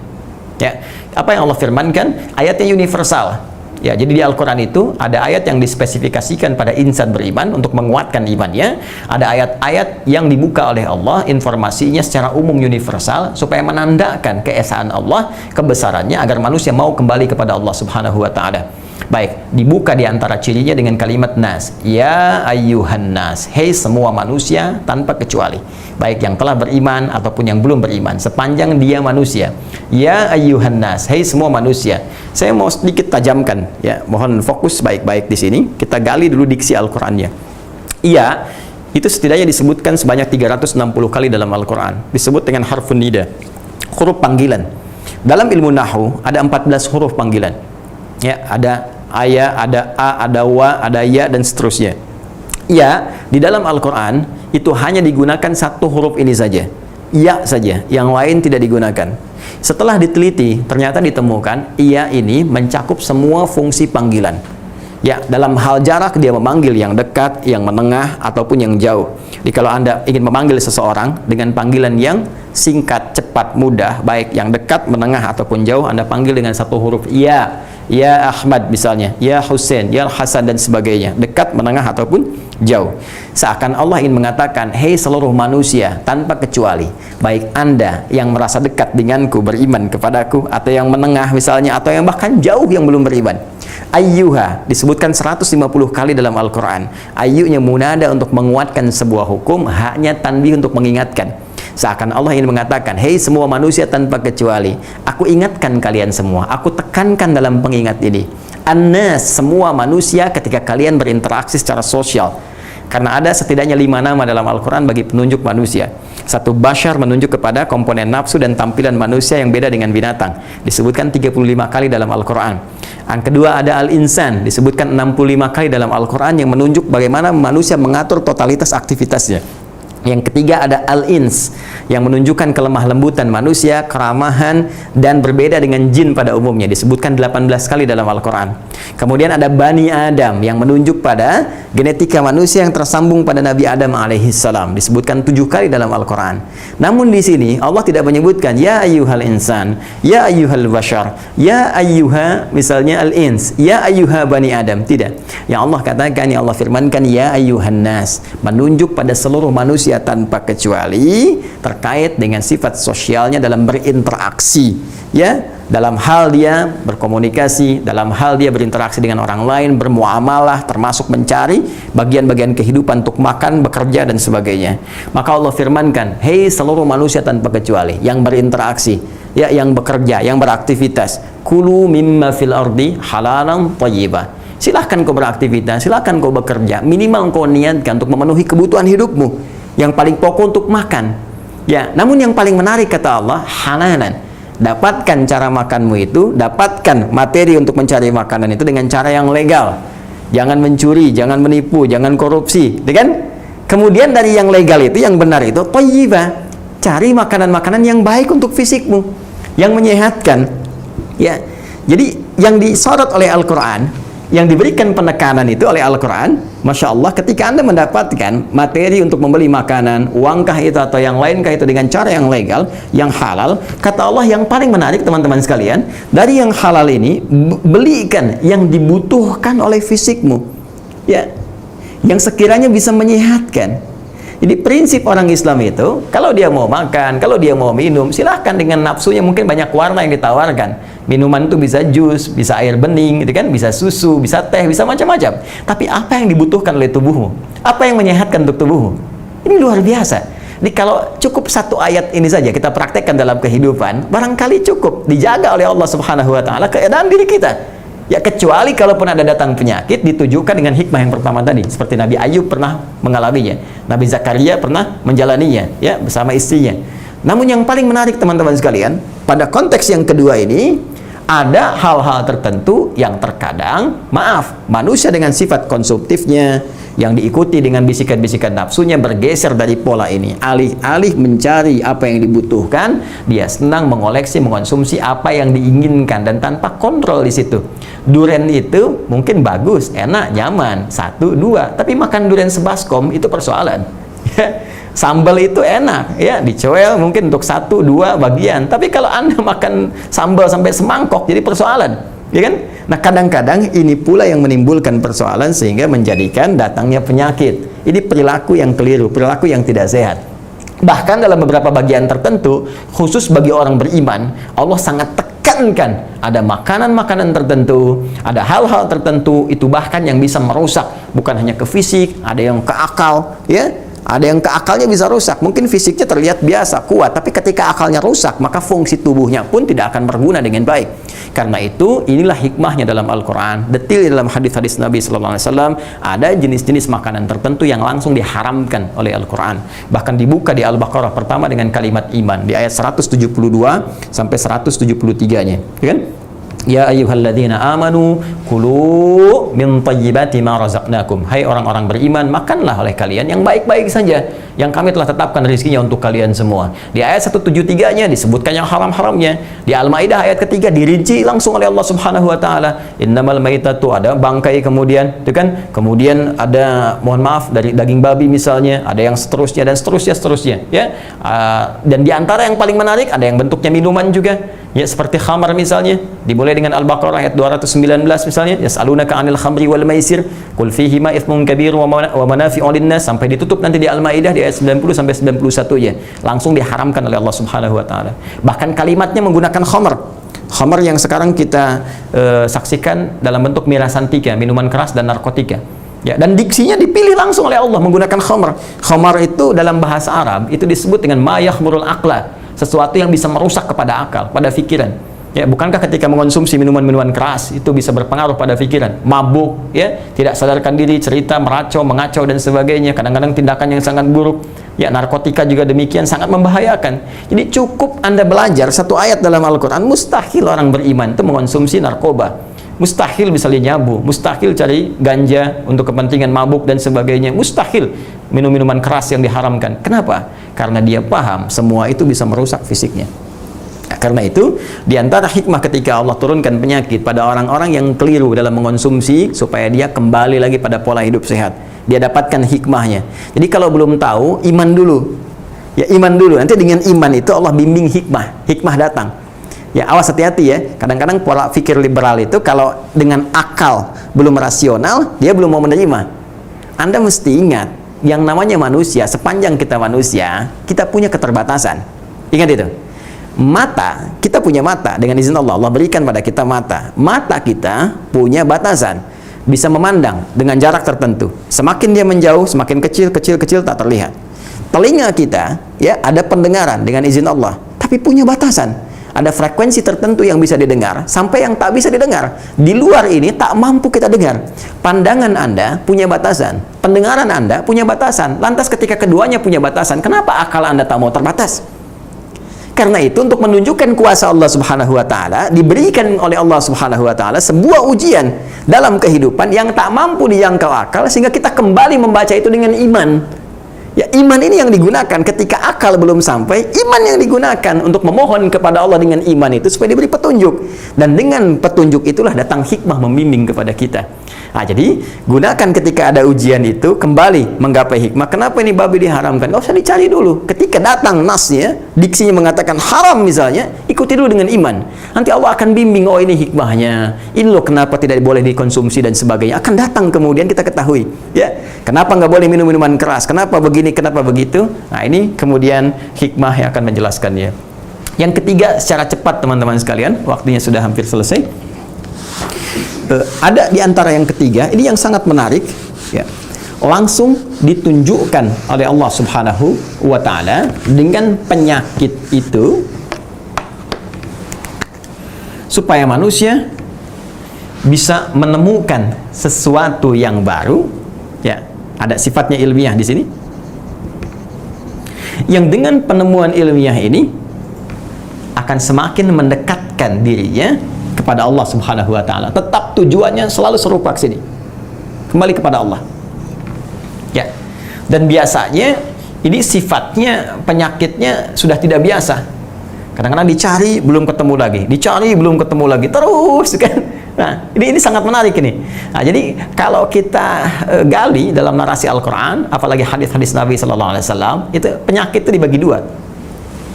Ya, apa yang Allah firmankan? Ayatnya universal. Ya, jadi di Al-Quran itu ada ayat yang dispesifikasikan pada insan beriman untuk menguatkan imannya. Ada ayat-ayat yang dibuka oleh Allah, informasinya secara umum universal supaya menandakan keesaan Allah, kebesarannya, agar manusia mau kembali kepada Allah Subhanahu wa Ta'ala. Baik, dibuka di antara cirinya dengan kalimat nas. Ya ayyuhan nas, hei semua manusia tanpa kecuali, baik yang telah beriman ataupun yang belum beriman, sepanjang dia manusia. Ya ayyuhan nas, hei semua manusia. Saya mau sedikit tajamkan, ya, mohon fokus baik-baik di sini. Kita gali dulu diksi Al-Qur'annya. Iya, itu setidaknya disebutkan sebanyak 360 kali dalam Al-Qur'an. Disebut dengan harfun nida, huruf panggilan. Dalam ilmu nahwu ada 14 huruf panggilan. Ya, ada aya, ada a, ada wa, ada ya, dan seterusnya. Ya, di dalam Al-Quran itu hanya digunakan satu huruf ini saja, ya saja, yang lain tidak digunakan. Setelah diteliti, ternyata ditemukan ya ini mencakup semua fungsi panggilan. Ya, dalam hal jarak dia memanggil yang dekat, yang menengah, ataupun yang jauh. Jadi kalau Anda ingin memanggil seseorang dengan panggilan yang singkat, cepat, mudah, baik yang dekat, menengah, ataupun jauh, Anda panggil dengan satu huruf ya. Ya Ahmad misalnya, ya Hussein, ya Hasan, dan sebagainya, dekat, menengah, ataupun jauh. Seakan Allah ingin mengatakan, hei seluruh manusia tanpa kecuali, baik Anda yang merasa dekat denganku, beriman kepadaku, atau yang menengah misalnya, atau yang bahkan jauh yang belum beriman. Ayyuha disebutkan 150 kali dalam Al-Quran. Ayyunya munada untuk menguatkan sebuah hukum, haknya tanbih untuk mengingatkan. Seakan Allah ingin mengatakan, hei semua manusia tanpa kecuali, aku ingatkan kalian semua, aku tekankan dalam pengingat ini. An-nas, semua manusia ketika kalian berinteraksi secara sosial. Karena ada setidaknya 5 nama dalam Al-Quran bagi penunjuk manusia. Satu, bashar, menunjuk kepada komponen nafsu dan tampilan manusia yang beda dengan binatang, disebutkan 35 kali dalam Al-Quran. Yang kedua ada al-insan, disebutkan 65 kali dalam Al-Quran, yang menunjuk bagaimana manusia mengatur totalitas aktivitasnya. Yang ketiga ada al-ins, yang menunjukkan kelemah lembutan manusia, keramahan, dan berbeda dengan jin pada umumnya, disebutkan 18 kali dalam Al-Quran. Kemudian ada Bani Adam, yang menunjuk pada genetika manusia yang tersambung pada Nabi Adam alaihissalam, disebutkan 7 kali dalam Al-Quran. Namun di sini Allah tidak menyebutkan ya ayyuhal insan, ya ayyuhal bashar, ya ayyuha misalnya al-ins, ya ayyuha Bani Adam. Tidak. Yang Allah katakan, yang Allah firmankan, ya ayyuhan nas, menunjuk pada seluruh manusia tanpa kecuali, terkait dengan sifat sosialnya dalam berinteraksi, ya, dalam hal dia berkomunikasi, dalam hal dia berinteraksi dengan orang lain, bermuamalah, termasuk mencari bagian-bagian kehidupan untuk makan, bekerja, dan sebagainya. Maka Allah firmankan, hei seluruh manusia tanpa kecuali yang berinteraksi, ya, yang bekerja, yang beraktivitas, kulu mimma fil ardi halalan thayyibah. Silahkan kau beraktivitas, silahkan kau bekerja, minimal kau niatkan untuk memenuhi kebutuhan hidupmu. Yang paling pokok untuk makan, ya. Namun yang paling menarik kata Allah, halalan. Dapatkan cara makanmu itu, dapatkan materi untuk mencari makanan itu dengan cara yang legal. Jangan mencuri, jangan menipu, jangan korupsi, kan? Kemudian dari yang legal itu, yang benar itu, thayyibah. Cari makanan-makanan yang baik untuk fisikmu, yang menyehatkan, ya. Jadi yang disorot oleh Al-Quran, yang diberikan penekanan itu oleh Al-Quran, Masya Allah, ketika Anda mendapatkan materi untuk membeli makanan, uangkah itu atau yang lainkah itu dengan cara yang legal, yang halal, kata Allah yang paling menarik teman-teman sekalian, dari yang halal ini, belikan yang dibutuhkan oleh fisikmu, ya, yang sekiranya bisa menyehatkan. Jadi prinsip orang Islam itu, kalau dia mau makan, kalau dia mau minum, silahkan dengan nafsunya, mungkin banyak warna yang ditawarkan. Minuman itu bisa jus, bisa air bening, gitu kan, bisa susu, bisa teh, bisa macam-macam. Tapi apa yang dibutuhkan oleh tubuhmu? Apa yang menyehatkan untuk tubuhmu? Ini luar biasa. Jadi kalau cukup satu ayat ini saja kita praktekkan dalam kehidupan, barangkali cukup dijaga oleh Allah Subhanahu wa taala keadaan diri kita. Ya, kecuali kalaupun ada datang penyakit ditujukan dengan hikmah yang pertama tadi, seperti Nabi Ayub pernah mengalaminya, Nabi Zakaria pernah menjalaninya ya bersama istrinya. Namun yang paling menarik teman-teman sekalian, pada konteks yang kedua ini ada hal-hal tertentu yang terkadang, maaf, manusia dengan sifat konsumtifnya yang diikuti dengan bisikan-bisikan nafsunya bergeser dari pola ini. Alih-alih mencari apa yang dibutuhkan, dia senang mengoleksi, mengonsumsi apa yang diinginkan dan tanpa kontrol di situ. Duren itu mungkin bagus, enak, nyaman, 1, 2, tapi makan duren sebaskom itu persoalan. Sambal itu enak, ya, dicoel mungkin untuk 1, 2 bagian. Tapi kalau Anda makan sambal sampai semangkok, jadi persoalan, ya kan? Nah, kadang-kadang ini pula yang menimbulkan persoalan sehingga menjadikan datangnya penyakit. Ini perilaku yang keliru, perilaku yang tidak sehat. Bahkan dalam beberapa bagian tertentu, khusus bagi orang beriman, Allah sangat tekankan ada makanan-makanan tertentu, ada hal-hal tertentu, itu bahkan yang bisa merusak, bukan hanya ke fisik, ada yang ke akal, ya. Ada yang ke akalnya bisa rusak. Mungkin fisiknya terlihat biasa, kuat, tapi ketika akalnya rusak, maka fungsi tubuhnya pun tidak akan berguna dengan baik. Karena itu, inilah hikmahnya dalam Al-Quran. Detil dalam hadis-hadis Nabi SAW, ada jenis-jenis makanan tertentu yang langsung diharamkan oleh Al-Quran. Bahkan dibuka di Al-Baqarah pertama dengan kalimat iman, di ayat 172 sampai 173-nya. Ya kan? Ya ayyuhalladzina amanu kulu min thayyibati ma razaqnakum. Hai orang-orang beriman, makanlah oleh kalian yang baik-baik saja yang kami telah tetapkan rezekinya untuk kalian semua. Di ayat 173-nya disebutkan yang haram-haramnya. Di Al-Maidah ayat ketiga dirinci langsung oleh Allah Subhanahu wa taala. Innamal maitatu, ada bangkai kemudian, itu kan? Kemudian ada, mohon maaf, dari daging babi misalnya, ada yang seterusnya dan seterusnya, ya. Dan di antara yang paling menarik ada yang bentuknya minuman juga. Ya, seperti khamar misalnya, dimulai dengan Al-Baqarah ayat 219 misalnya, yas'alunaka 'anil khamri wal maisir qul fihima itsmun kabir wa manafi'u lin-nas, sampai ditutup nanti di Al-Maidah di ayat 90 sampai 91 ya. Langsung diharamkan oleh Allah Subhanahu wa taala. Bahkan kalimatnya menggunakan khamar. Khamar yang sekarang kita saksikan dalam bentuk mirasantika, minuman keras dan narkotika. Ya, dan diksinya dipilih langsung oleh Allah menggunakan khamar. Khamar itu dalam bahasa Arab itu disebut dengan ma yakhmurul aqla, sesuatu yang bisa merusak kepada akal, pada pikiran. Ya, bukankah ketika mengonsumsi minuman-minuman keras itu bisa berpengaruh pada pikiran, mabuk, ya, tidak sadarkan diri, cerita, meracau, mengacau dan sebagainya, kadang-kadang tindakan yang sangat buruk. Ya, narkotika juga demikian, sangat membahayakan. Jadi cukup Anda belajar satu ayat dalam Al-Quran, mustahil orang beriman itu mengonsumsi narkoba, mustahil misalnya nyabu, mustahil cari ganja untuk kepentingan mabuk dan sebagainya, mustahil minum-minuman keras yang diharamkan. Kenapa? Karena dia paham semua itu bisa merusak fisiknya. Nah, karena itu diantara hikmah ketika Allah turunkan penyakit pada orang-orang yang keliru dalam mengonsumsi, supaya dia kembali lagi pada pola hidup sehat, dia dapatkan hikmahnya. Jadi kalau belum tahu, iman dulu, ya, iman dulu. Nanti dengan iman itu Allah bimbing hikmah datang. Ya, awas, hati-hati ya. Kadang-kadang pola pikir liberal itu kalau dengan akal belum rasional, dia belum mau menerima. Anda mesti ingat, yang namanya manusia, sepanjang kita manusia, kita punya keterbatasan. Ingat itu. Mata, kita punya mata. Dengan izin Allah, Allah berikan pada kita mata. Mata kita punya batasan. Bisa memandang dengan jarak tertentu. Semakin dia menjauh, semakin kecil tak terlihat. Telinga kita, ya, ada pendengaran dengan izin Allah, tapi punya batasan. Ada frekuensi tertentu yang bisa didengar, sampai yang tak bisa didengar. Di luar ini tak mampu kita dengar. Pandangan Anda punya batasan, pendengaran Anda punya batasan. Lantas ketika keduanya punya batasan, kenapa akal Anda tak mau terbatas? Karena itu, untuk menunjukkan kuasa Allah Subhanahu wa taala, diberikan oleh Allah Subhanahu wa taala sebuah ujian dalam kehidupan yang tak mampu dijangkau akal, sehingga kita kembali membaca itu dengan iman. Ya, iman ini yang digunakan ketika akal belum sampai, iman yang digunakan untuk memohon kepada Allah dengan iman itu supaya diberi petunjuk. Dan dengan petunjuk itulah datang hikmah membimbing kepada kita. Nah, jadi gunakan ketika ada ujian itu, kembali menggapai hikmah. Kenapa ini babi diharamkan? Nggak usah dicari dulu. Ketika datang nasnya, diksinya mengatakan haram misalnya, ikuti dulu dengan iman. Nanti Allah akan bimbing, oh ini hikmahnya, ini loh kenapa tidak boleh dikonsumsi dan sebagainya. Akan datang kemudian kita ketahui, ya, kenapa nggak boleh minum minuman keras, kenapa begini, kenapa begitu. Nah, ini kemudian hikmah yang akan menjelaskannya. Yang ketiga, secara cepat teman-teman sekalian, waktunya sudah hampir selesai. Ada di antara yang ketiga, ini yang sangat menarik, ya. Langsung ditunjukkan oleh Allah Subhanahu wa Ta'ala dengan penyakit itu supaya manusia bisa menemukan sesuatu yang baru, ya. Ada sifatnya ilmiah di sini. Yang dengan penemuan ilmiah ini akan semakin mendekatkan dirinya kepada Allah Subhanahu wa Ta'ala. Tetap tujuannya selalu serupa ke sini, kembali kepada Allah, ya. Dan biasanya ini sifatnya, penyakitnya sudah tidak biasa. Kadang-kadang dicari belum ketemu lagi, dicari belum ketemu lagi, terus kan. Nah, ini sangat menarik ini. Nah, jadi kalau kita gali dalam narasi Al-Quran, apalagi hadis-hadis Nabi Sallallahu Alaihi Wasallam, itu penyakit itu dibagi dua.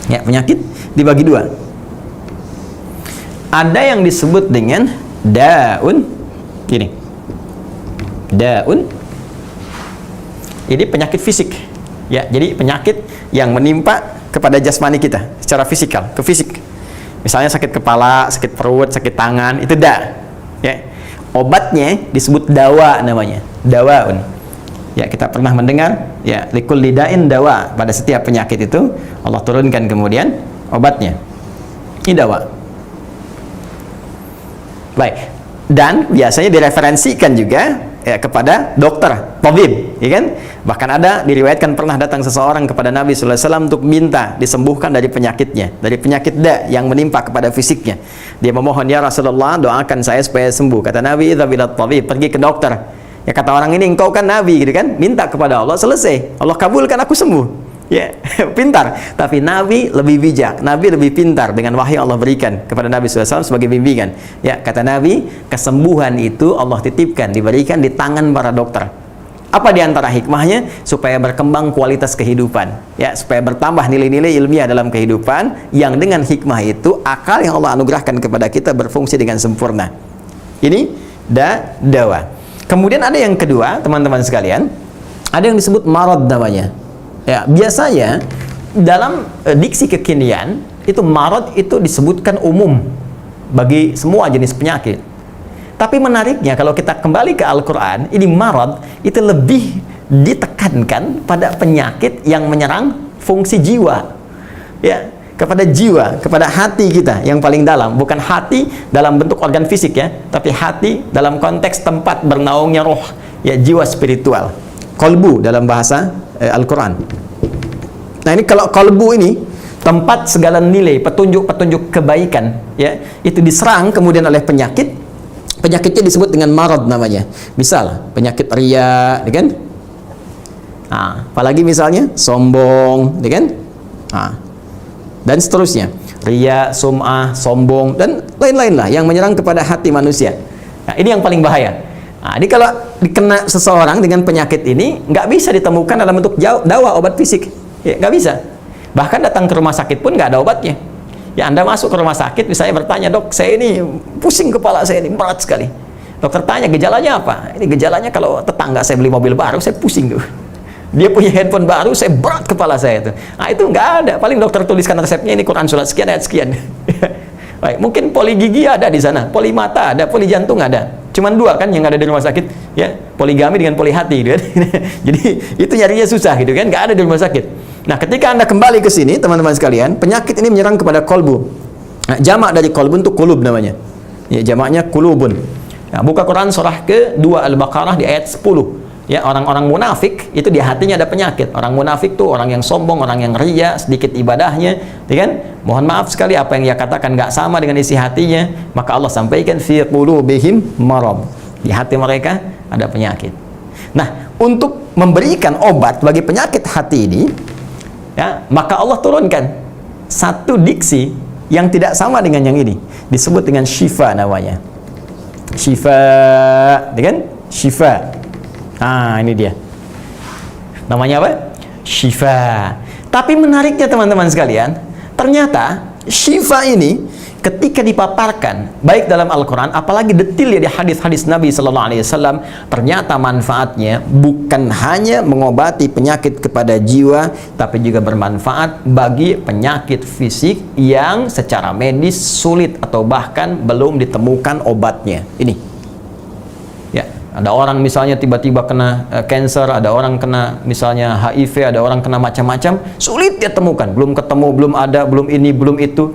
Ya, penyakit dibagi dua. Ada yang disebut dengan daun, ini daun. Ini penyakit fisik, ya. Jadi penyakit yang menimpa kepada jasmani kita secara fisikal, ke fisik. Misalnya sakit kepala, sakit perut, sakit tangan, itu da, ya. Obatnya disebut dawa namanya, dawaun. Ya, kita pernah mendengar, ya, likulli da'in dawa. Pada setiap penyakit itu Allah turunkan kemudian obatnya. Ini dawa. Baik. Dan biasanya direferensikan juga, ya, kepada dokter, tabib, ya kan? Bahkan ada diriwayatkan pernah datang seseorang kepada Nabi sallallahu alaihi wasallam untuk minta disembuhkan dari penyakitnya, dari penyakit da yang menimpa kepada fisiknya. Dia memohon, "Ya Rasulullah, doakan saya supaya sembuh." Kata Nabi, "Idza bilat tabib," pergi ke dokter. Ya, kata orang ini, "Engkau kan nabi," gitu kan? Minta kepada Allah, selesai. Allah kabulkan, aku sembuh. Ya, pintar. Tapi Nabi lebih bijak, Nabi lebih pintar dengan wahyu yang Allah berikan kepada Nabi SAW sebagai bimbingan. Ya, kata Nabi, kesembuhan itu Allah titipkan, diberikan di tangan para dokter. Apa di antara hikmahnya? Supaya berkembang kualitas kehidupan, ya, supaya bertambah nilai-nilai ilmiah dalam kehidupan, yang dengan hikmah itu akal yang Allah anugerahkan kepada kita berfungsi dengan sempurna. Ini dawa. Kemudian ada yang kedua, teman-teman sekalian, ada yang disebut marad namanya. Ya, biasanya dalam diksi kekinian itu marad itu disebutkan umum bagi semua jenis penyakit. Tapi menariknya kalau kita kembali ke Al-Quran, ini marad itu lebih ditekankan pada penyakit yang menyerang fungsi jiwa, ya, kepada jiwa, kepada hati kita yang paling dalam. Bukan hati dalam bentuk organ fisik, ya, tapi hati dalam konteks tempat bernaungnya roh, ya, jiwa spiritual, kolbu dalam bahasa Al-Quran. Nah, ini kalau kolbu ini tempat segala nilai, petunjuk-petunjuk kebaikan, ya, itu diserang kemudian oleh penyakit. Penyakitnya disebut dengan marad namanya. Misal penyakit riya, ya kan? Nah, apalagi misalnya sombong, ya kan? Nah, dan seterusnya. Riya, sum'ah, sombong, dan lain-lain lah yang menyerang kepada hati manusia. Nah, ini yang paling bahaya. Nah, ini kalau dikena seseorang dengan penyakit ini, nggak bisa ditemukan dalam bentuk dawa, obat fisik, ya, nggak bisa. Bahkan datang ke rumah sakit pun nggak ada obatnya. Ya, Anda masuk ke rumah sakit, misalnya bertanya, "Dok, saya ini pusing kepala saya ini berat sekali." Dokter tanya, "Gejalanya apa?" "Ini gejalanya kalau tetangga saya beli mobil baru, saya pusing tuh. Dia punya handphone baru, saya berat kepala saya tuh." Nah, itu nggak ada. Paling dokter tuliskan resepnya, ini Quran surat sekian ayat sekian. Baik, mungkin poli gigi ada di sana, poli mata ada, poli jantung ada. Cuman dua kan yang ada di rumah sakit, ya, poligami dengan poli hati, gitu kan. Jadi itu nyarinya susah, gitu kan, nggak ada di rumah sakit. Nah, ketika Anda kembali ke sini, teman-teman sekalian, penyakit ini menyerang kepada kolbu. Nah, jamak dari kolbu itu kulub namanya. Ya, jamaknya kulubun. Nah, buka Quran surah ke-2 Al-Baqarah di ayat 10. Ya, orang-orang munafik itu di hatinya ada penyakit. Orang munafik tuh orang yang sombong, orang yang riya, sedikit ibadahnya, ya kan? Mohon maaf sekali apa yang dia katakan nggak sama dengan isi hatinya. Maka Allah sampaikan fi qulubihim marad. Di hati mereka ada penyakit. Nah, untuk memberikan obat bagi penyakit hati ini, ya, maka Allah turunkan satu diksi yang tidak sama dengan yang ini. Disebut dengan syifa namanya. Syifa, ya kan? Syifa. Nah, ini dia. Namanya apa? Syifa. Tapi menariknya teman-teman sekalian, ternyata syifa ini ketika dipaparkan baik dalam Al-Quran, apalagi detail ya di hadis-hadis Nabi Sallallahu Alaihi Wasallam, ternyata manfaatnya bukan hanya mengobati penyakit kepada jiwa, tapi juga bermanfaat bagi penyakit fisik yang secara medis sulit atau bahkan belum ditemukan obatnya. Ini ya, ada orang misalnya tiba-tiba kena cancer, ada orang kena misalnya HIV, ada orang kena macam-macam, sulit dia temukan, belum ketemu, belum ada, belum ini, belum itu.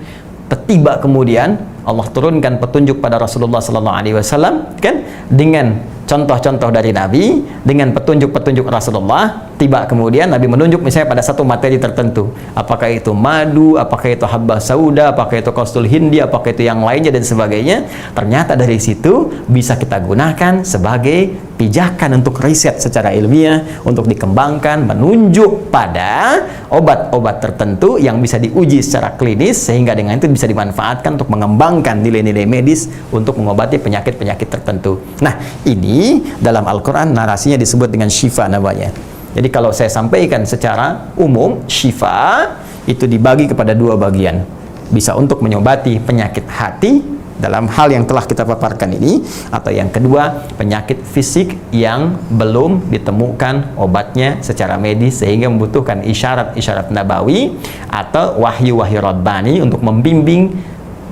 Tiba kemudian Allah turunkan petunjuk pada Rasulullah Sallallahu Alaihi Wasallam, kan, dengan contoh-contoh dari Nabi, dengan petunjuk-petunjuk Rasulullah. Tiba kemudian Nabi menunjuk misalnya pada satu materi tertentu, apakah itu madu, apakah itu habbah sauda, apakah itu kostul hindi, apakah itu yang lainnya dan sebagainya. Ternyata dari situ bisa kita gunakan sebagai pijakan untuk riset secara ilmiah, untuk dikembangkan, menunjuk pada obat-obat tertentu yang bisa diuji secara klinis, sehingga dengan itu bisa dimanfaatkan untuk mengembangkan nilai-nilai medis untuk mengobati penyakit-penyakit tertentu. Nah, ini dalam Al-Quran narasinya disebut dengan syifa namanya. Jadi kalau saya sampaikan secara umum, syifa itu dibagi kepada dua bagian. Bisa untuk menyobati penyakit hati dalam hal yang telah kita paparkan ini, atau yang kedua, penyakit fisik yang belum ditemukan obatnya secara medis sehingga membutuhkan isyarat-isyarat nabawi atau wahyu-wahyu rabbani untuk membimbing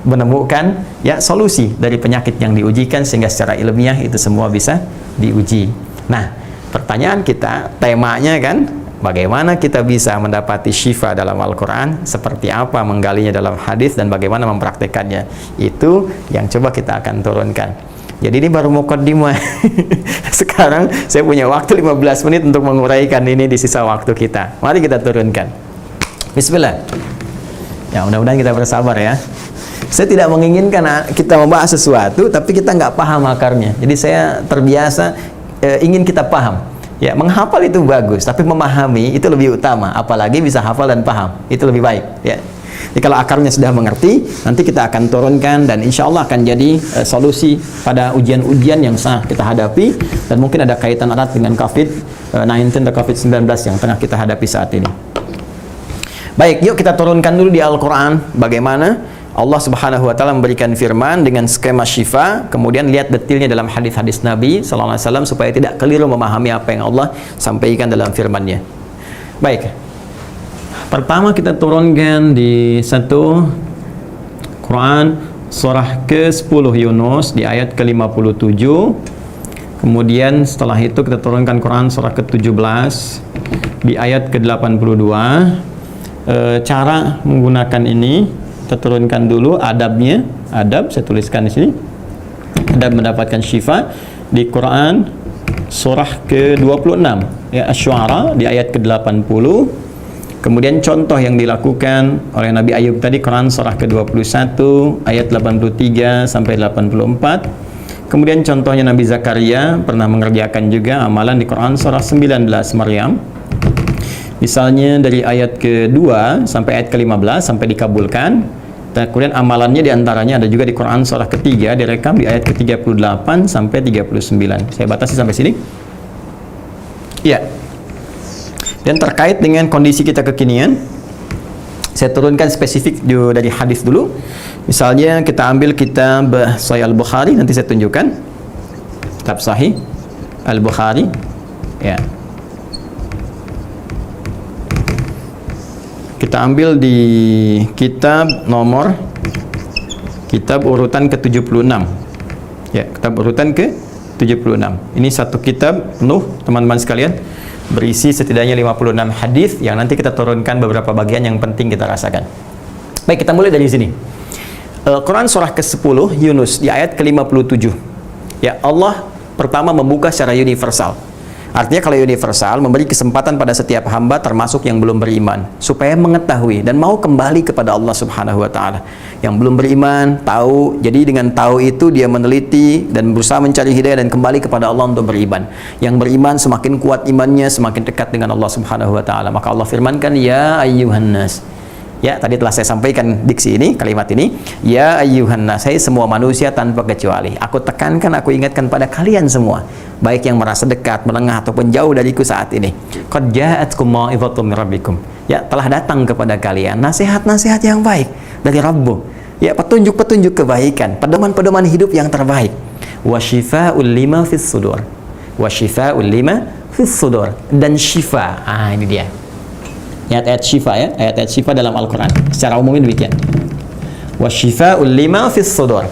menemukan ya solusi dari penyakit yang diujikan, sehingga secara ilmiah itu semua bisa diuji. Nah, pertanyaan kita, temanya kan, bagaimana kita bisa mendapati syifa dalam Al-Quran, seperti apa menggalinya dalam hadis, dan bagaimana mempraktekannya. Itu yang coba kita akan turunkan. Jadi ini baru mukaddimah. Sekarang saya punya waktu 15 menit untuk menguraikan ini di sisa waktu kita. Mari kita turunkan. Bismillah. Ya, mudah-mudahan kita bersabar ya. Saya tidak menginginkan kita membahas sesuatu tapi kita nggak paham akarnya. Jadi saya terbiasa ingin kita paham. Ya, menghafal itu bagus, tapi memahami itu lebih utama. Apalagi bisa hafal dan paham, itu lebih baik. Ya. Jadi kalau akarnya sudah mengerti, nanti kita akan turunkan dan insya Allah akan jadi solusi pada ujian-ujian yang kita hadapi, dan mungkin ada kaitan erat dengan COVID-19 atau COVID-19 yang tengah kita hadapi saat ini. Baik, yuk kita turunkan dulu di Al-Quran bagaimana Allah Subhanahu wa Ta'ala memberikan firman dengan skema syifa, kemudian lihat detailnya dalam hadis-hadis Nabi Sallallahu Alaihi Wasallam supaya tidak keliru memahami apa yang Allah sampaikan dalam firman-Nya. Baik, pertama kita turunkan di satu Quran surah ke-10 Yunus di ayat ke-57. Kemudian setelah itu kita turunkan Quran surah ke-17 di ayat ke-82. Cara menggunakan ini kita turunkan dulu adabnya. Adab saya tuliskan di sini. Adab mendapatkan syifa di Quran surah ke-26 ya, Asy-Syu'ara di ayat ke-80. Kemudian contoh yang dilakukan oleh Nabi Ayub tadi, Quran surah ke-21 ayat 83 sampai 84. Kemudian contohnya Nabi Zakaria pernah mengerjakan juga amalan di Quran surah 19 Maryam. Misalnya dari ayat ke-2 sampai ayat ke-15 sampai dikabulkan. Dan kemudian amalannya diantaranya ada juga di Quran surah ketiga, direkam di ayat ke-38 sampai 39. Saya batasi sampai sini. Ya. Dan terkait dengan kondisi kita kekinian, saya turunkan spesifik dari hadis dulu. Misalnya kita ambil kitab Sahih Al-Bukhari, nanti saya tunjukkan. Kitab Sahih Al-Bukhari. Ya. Kita ambil di kitab urutan ke-76. Ya, kitab urutan ke-76. Ini satu kitab penuh, teman-teman sekalian, berisi setidaknya 56 hadis yang nanti kita turunkan beberapa bagian yang penting kita rasakan. Baik, kita mulai dari sini. Quran surah ke-10 Yunus di ayat ke-57. Ya, Allah pertama membuka secara universal. Artinya kalau universal, memberi kesempatan pada setiap hamba termasuk yang belum beriman supaya mengetahui dan mau kembali kepada Allah Subhanahu wa Ta'ala. Yang belum beriman tahu, jadi dengan tahu itu dia meneliti dan berusaha mencari hidayah dan kembali kepada Allah untuk beriman. Yang beriman semakin kuat imannya, semakin dekat dengan Allah Subhanahu wa Ta'ala. Maka Allah firmankan, ya ayyuhan nas. Ya, tadi telah saya sampaikan diksi ini, kalimat ini. Ya ayyuhan nas, hai semua manusia tanpa kecuali. Aku tekankan, aku ingatkan pada kalian semua, baik yang merasa dekat, menengah ataupun jauh dariku saat ini. Qad ja'atkum mau'izatum min rabbikum. Ya, telah datang kepada kalian nasihat-nasihat yang baik dari Rabbu. Ya, petunjuk-petunjuk kebaikan, pedoman-pedoman hidup yang terbaik. Wa syifaa'ul lima fis sudur. Wa syifaa'ul lima fis sudur. Dan syifa. Ini dia. Ayat-ayat syifa ya, ayat-ayat syifa dalam Al-Qur'an. Secara umumnya demikian. Wa syifaa'ul lima fis sudur.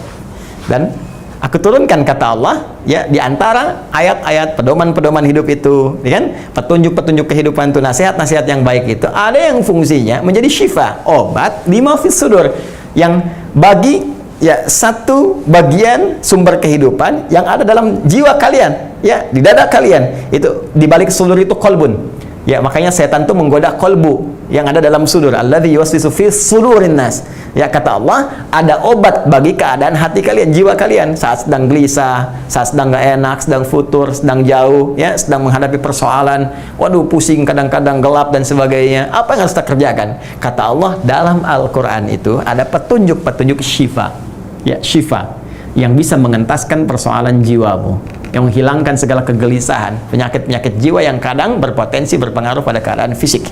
Dan aku turunkan kata Allah ya di antara ayat-ayat pedoman-pedoman hidup itu, ya kan? Petunjuk-petunjuk kehidupan itu, nasihat-nasihat yang baik itu ada yang fungsinya menjadi syifa, obat lima fis sudur, yang bagi ya satu bagian sumber kehidupan yang ada dalam jiwa kalian, ya di dada kalian. Itu di balik sudur itu qalbun. Ya, makanya setan itu menggoda kolbu yang ada dalam sudur. Alladzi yuwaswisu fi sudurin nas. Ya, kata Allah, ada obat bagi keadaan hati kalian, jiwa kalian saat sedang gelisah, saat sedang gak enak, sedang futur, sedang jauh, ya, sedang menghadapi persoalan, waduh pusing, kadang-kadang gelap dan sebagainya. Apa yang harus kita kerjakan? Kata Allah, dalam Al-Qur'an itu ada petunjuk-petunjuk syifa. Ya, syifa yang bisa mengentaskan persoalan jiwamu, yang menghilangkan segala kegelisahan, penyakit-penyakit jiwa yang kadang berpotensi berpengaruh pada keadaan fisik,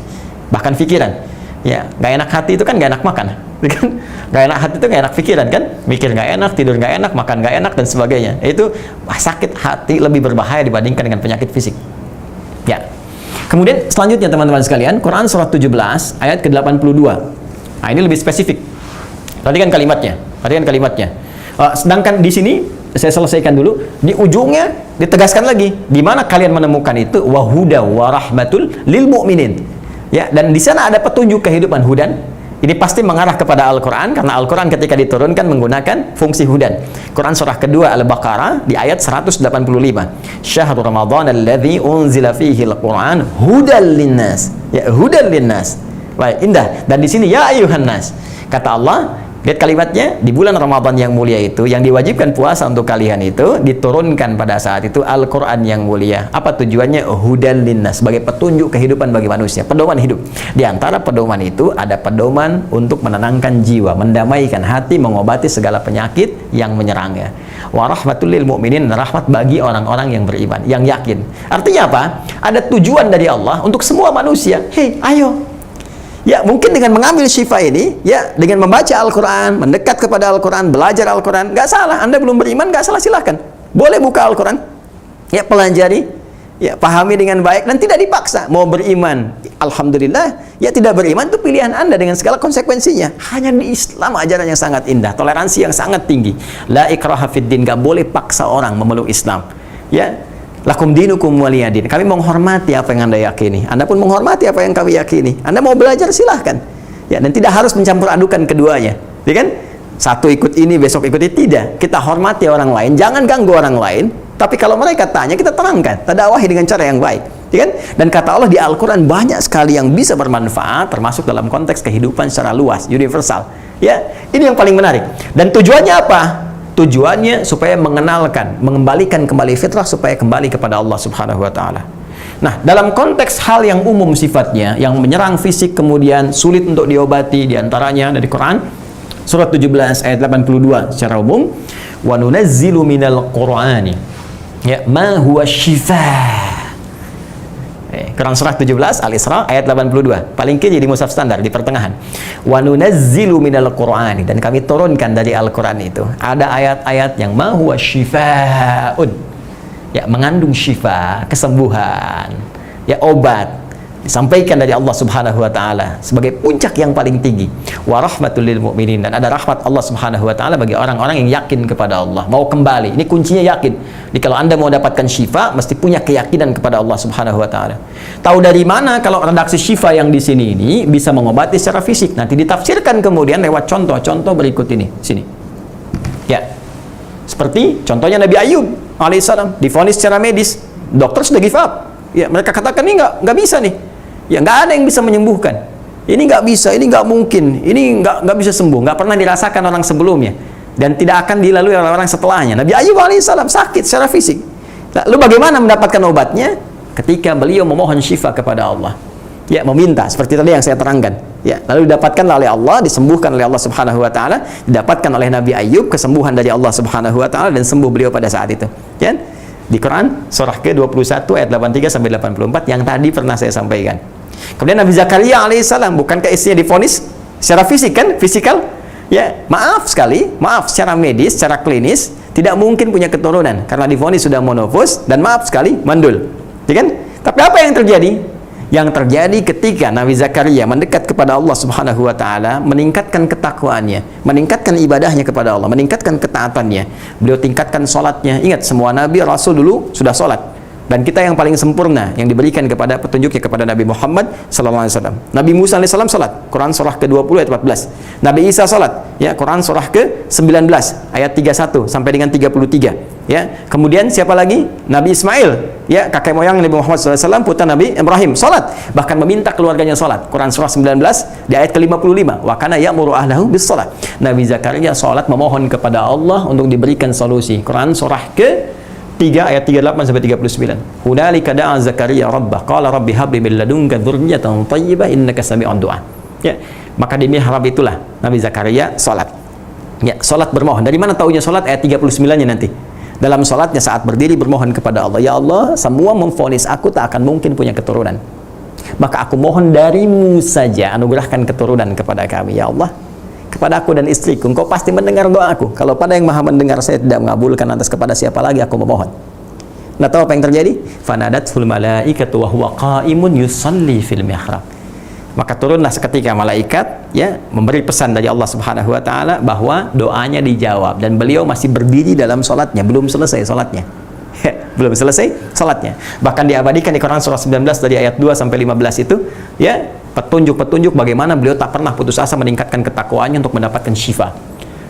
bahkan pikiran. Ya, gak enak hati itu kan gak enak makan, kan? Gak enak hati itu gak enak pikiran, kan? Mikir gak enak, tidur gak enak, makan gak enak dan sebagainya. Itu sakit hati lebih berbahaya dibandingkan dengan penyakit fisik. Ya. Kemudian selanjutnya teman-teman sekalian, Quran surah 17 ayat ke-82. Nah, ini lebih spesifik. Perhatikan kalimatnya. Perhatikan kalimatnya. Sedangkan di sini saya selesaikan dulu, di ujungnya ditegaskan lagi di mana kalian menemukan itu, wahuda warahmatul lil mu'minin. Ya, dan di sana ada petunjuk kehidupan hudan. Ini pasti mengarah kepada Al-Qur'an karena Al-Qur'an ketika diturunkan menggunakan fungsi hudan. Quran surah kedua Al-Baqarah di ayat 185. Syahrul Ramadan alladzi unzila fihi al-Qur'an hudal linnas. Ya, hudal linnas. Baik, indah. Dan di sini ya ayuhan nas. Kata Allah, lihat kalimatnya, di bulan Ramadan yang mulia itu, yang diwajibkan puasa untuk kalian itu, diturunkan pada saat itu Al-Quran yang mulia. Apa tujuannya? Hudan linnas, sebagai petunjuk kehidupan bagi manusia, pedoman hidup. Di antara pedoman itu, ada pedoman untuk menenangkan jiwa, mendamaikan hati, mengobati segala penyakit yang menyerangnya. Warahmatul lil mu'minin, rahmat bagi orang-orang yang beriman, yang yakin. Artinya apa? Ada tujuan dari Allah untuk semua manusia. Hei, ayo. Ya, mungkin dengan mengambil syifa ini, ya, dengan membaca Al-Quran, mendekat kepada Al-Quran, belajar Al-Quran, nggak salah. Anda belum beriman, nggak salah, silahkan. Boleh buka Al-Quran, ya, pelajari, ya, pahami dengan baik, dan tidak dipaksa. Mau beriman, Alhamdulillah. Ya, tidak beriman itu pilihan Anda dengan segala konsekuensinya. Hanya di Islam ajaran yang sangat indah, toleransi yang sangat tinggi. La ikraha fid din, nggak boleh paksa orang memeluk Islam. Ya, lakum dinukum waliyadin. Kami menghormati apa yang Anda yakini. Anda pun menghormati apa yang kami yakini. Anda mau belajar silahkan. Ya, dan tidak harus mencampur adukan keduanya. Ya kan? Satu ikut ini, besok ikut itu, tidak. Kita hormati orang lain, jangan ganggu orang lain. Tapi kalau mereka tanya, kita terangkan, kita dakwahi dengan cara yang baik. Ya kan? Dan kata Allah di Al-Quran banyak sekali yang bisa bermanfaat, termasuk dalam konteks kehidupan secara luas, universal. Ya, ini yang paling menarik. Dan tujuannya apa? Tujuannya supaya mengenalkan, mengembalikan kembali fitrah supaya kembali kepada Allah Subhanahu wa taala. Nah, dalam konteks hal yang umum sifatnya, yang menyerang fisik kemudian sulit untuk diobati, diantaranya dari Quran surat 17 ayat 82 secara umum, wa nunazzilu minal qur'ani ya ma huwa syifaa. Quran surah 17 Al-Isra ayat 82, paling kiri di mushaf standar di pertengahan. Wa nunazzilu minal qur'ani, dan kami turunkan dari Al-Quran itu ada ayat-ayat yang ma huwa syifaa'un, ya, mengandung syifa, kesembuhan, ya, obat, disampaikan dari Allah Subhanahu wa taala sebagai puncak yang paling tinggi. Wa rahmatul lil mu'minin, dan ada rahmat Allah Subhanahu wa taala bagi orang-orang yang yakin kepada Allah, mau kembali. Ini kuncinya yakin. Jadi kalau Anda mau dapatkan syifa, mesti punya keyakinan kepada Allah Subhanahu wa taala. Tahu dari mana kalau redaksi syifa yang di sini ini bisa mengobati secara fisik? Nanti ditafsirkan kemudian lewat contoh-contoh berikut ini. Sini. Ya. Seperti contohnya Nabi Ayub alaihissalam divonis secara medis, dokter sudah give up. Ya, mereka katakan ini nggak bisa nih. Ya, nggak ada yang bisa menyembuhkan. Ini nggak bisa, ini nggak mungkin, ini nggak bisa sembuh, nggak pernah dirasakan orang sebelumnya, dan tidak akan dilalui oleh orang setelahnya. Nabi Ayub alaihissalam sakit secara fisik. Lalu bagaimana mendapatkan obatnya? Ketika beliau memohon syifa kepada Allah. Ya, meminta seperti tadi yang saya terangkan. Ya, lalu didapatkan oleh Allah, disembuhkan oleh Allah Subhanahu wa taala, didapatkan oleh Nabi Ayub kesembuhan dari Allah Subhanahu wa taala, dan sembuh beliau pada saat itu. Ya. Di Quran surah ke-21 ayat 83 sampai 84 yang tadi pernah saya sampaikan. Kemudian Nabi Zakaria alaihissalam, bukankah istrinya divonis secara fisik kan? Fisikal. Ya, maaf sekali, maaf secara medis, secara klinis tidak mungkin punya keturunan karena divonis sudah monofus dan maaf sekali mandul. Ya kan? Tapi apa yang terjadi? Yang terjadi ketika Nabi Zakaria mendekat kepada Allah Subhanahu wa taala, meningkatkan ketakwaannya, meningkatkan ibadahnya kepada Allah, meningkatkan ketaatannya. Beliau tingkatkan salatnya. Ingat, semua nabi rasul dulu sudah salat. Dan kita yang paling sempurna yang diberikan kepada petunjuknya kepada Nabi Muhammad sallallahu alaihi wasallam. Nabi Musa alaihi salam salat, Quran surah ke-20 ayat 14. Nabi Isa salat, ya, Quran surah ke-19 ayat 31 sampai dengan 33. Ya, kemudian siapa lagi? Nabi Ismail, ya, kakek moyang Nabi Muhammad SAW, putra Nabi Ibrahim, salat, bahkan meminta keluarganya salat. Quran surah 19 di ayat ke-55, wa kana ya'muru ahlahu bis salat. Nabi Zakaria salat memohon kepada Allah untuk diberikan solusi. Quran surah ke-3 ayat 38 sampai 39. Hunalika da'a Zakaria rabbah qala rabbi habli min ladunka dzurriyyatan thayyibah innaka sami'ud du'a. Ya, maka di mihrab itulah Nabi Zakaria salat. Ya, salat bermohon. Dari mana taunya salat? Ayat 39-nya nanti. Dalam salatnya saat berdiri bermohon kepada Allah, ya Allah, semua memvonis aku tak akan mungkin punya keturunan. Maka aku mohon darimu saja anugerahkan keturunan kepada kami, ya Allah. Kepada aku dan istriku, engkau pasti mendengar doaku. Kalau pada yang maha mendengar saya tidak mengabulkan, lantas kepada siapa lagi aku memohon? Nah, tahu apa yang terjadi? Fanadatul malaikatu wa huwa qa'imun yusalli fil mihrab. Maka turunlah seketika malaikat, ya, memberi pesan dari Allah Subhanahu wa taala bahwa doanya dijawab dan beliau masih berdiri dalam salatnya, belum selesai salatnya. Belum selesai salatnya. Bahkan diabadikan di Quran surah 19 dari ayat 2 sampai 15 itu, ya, petunjuk-petunjuk bagaimana beliau tak pernah putus asa meningkatkan ketakwaannya untuk mendapatkan syifa.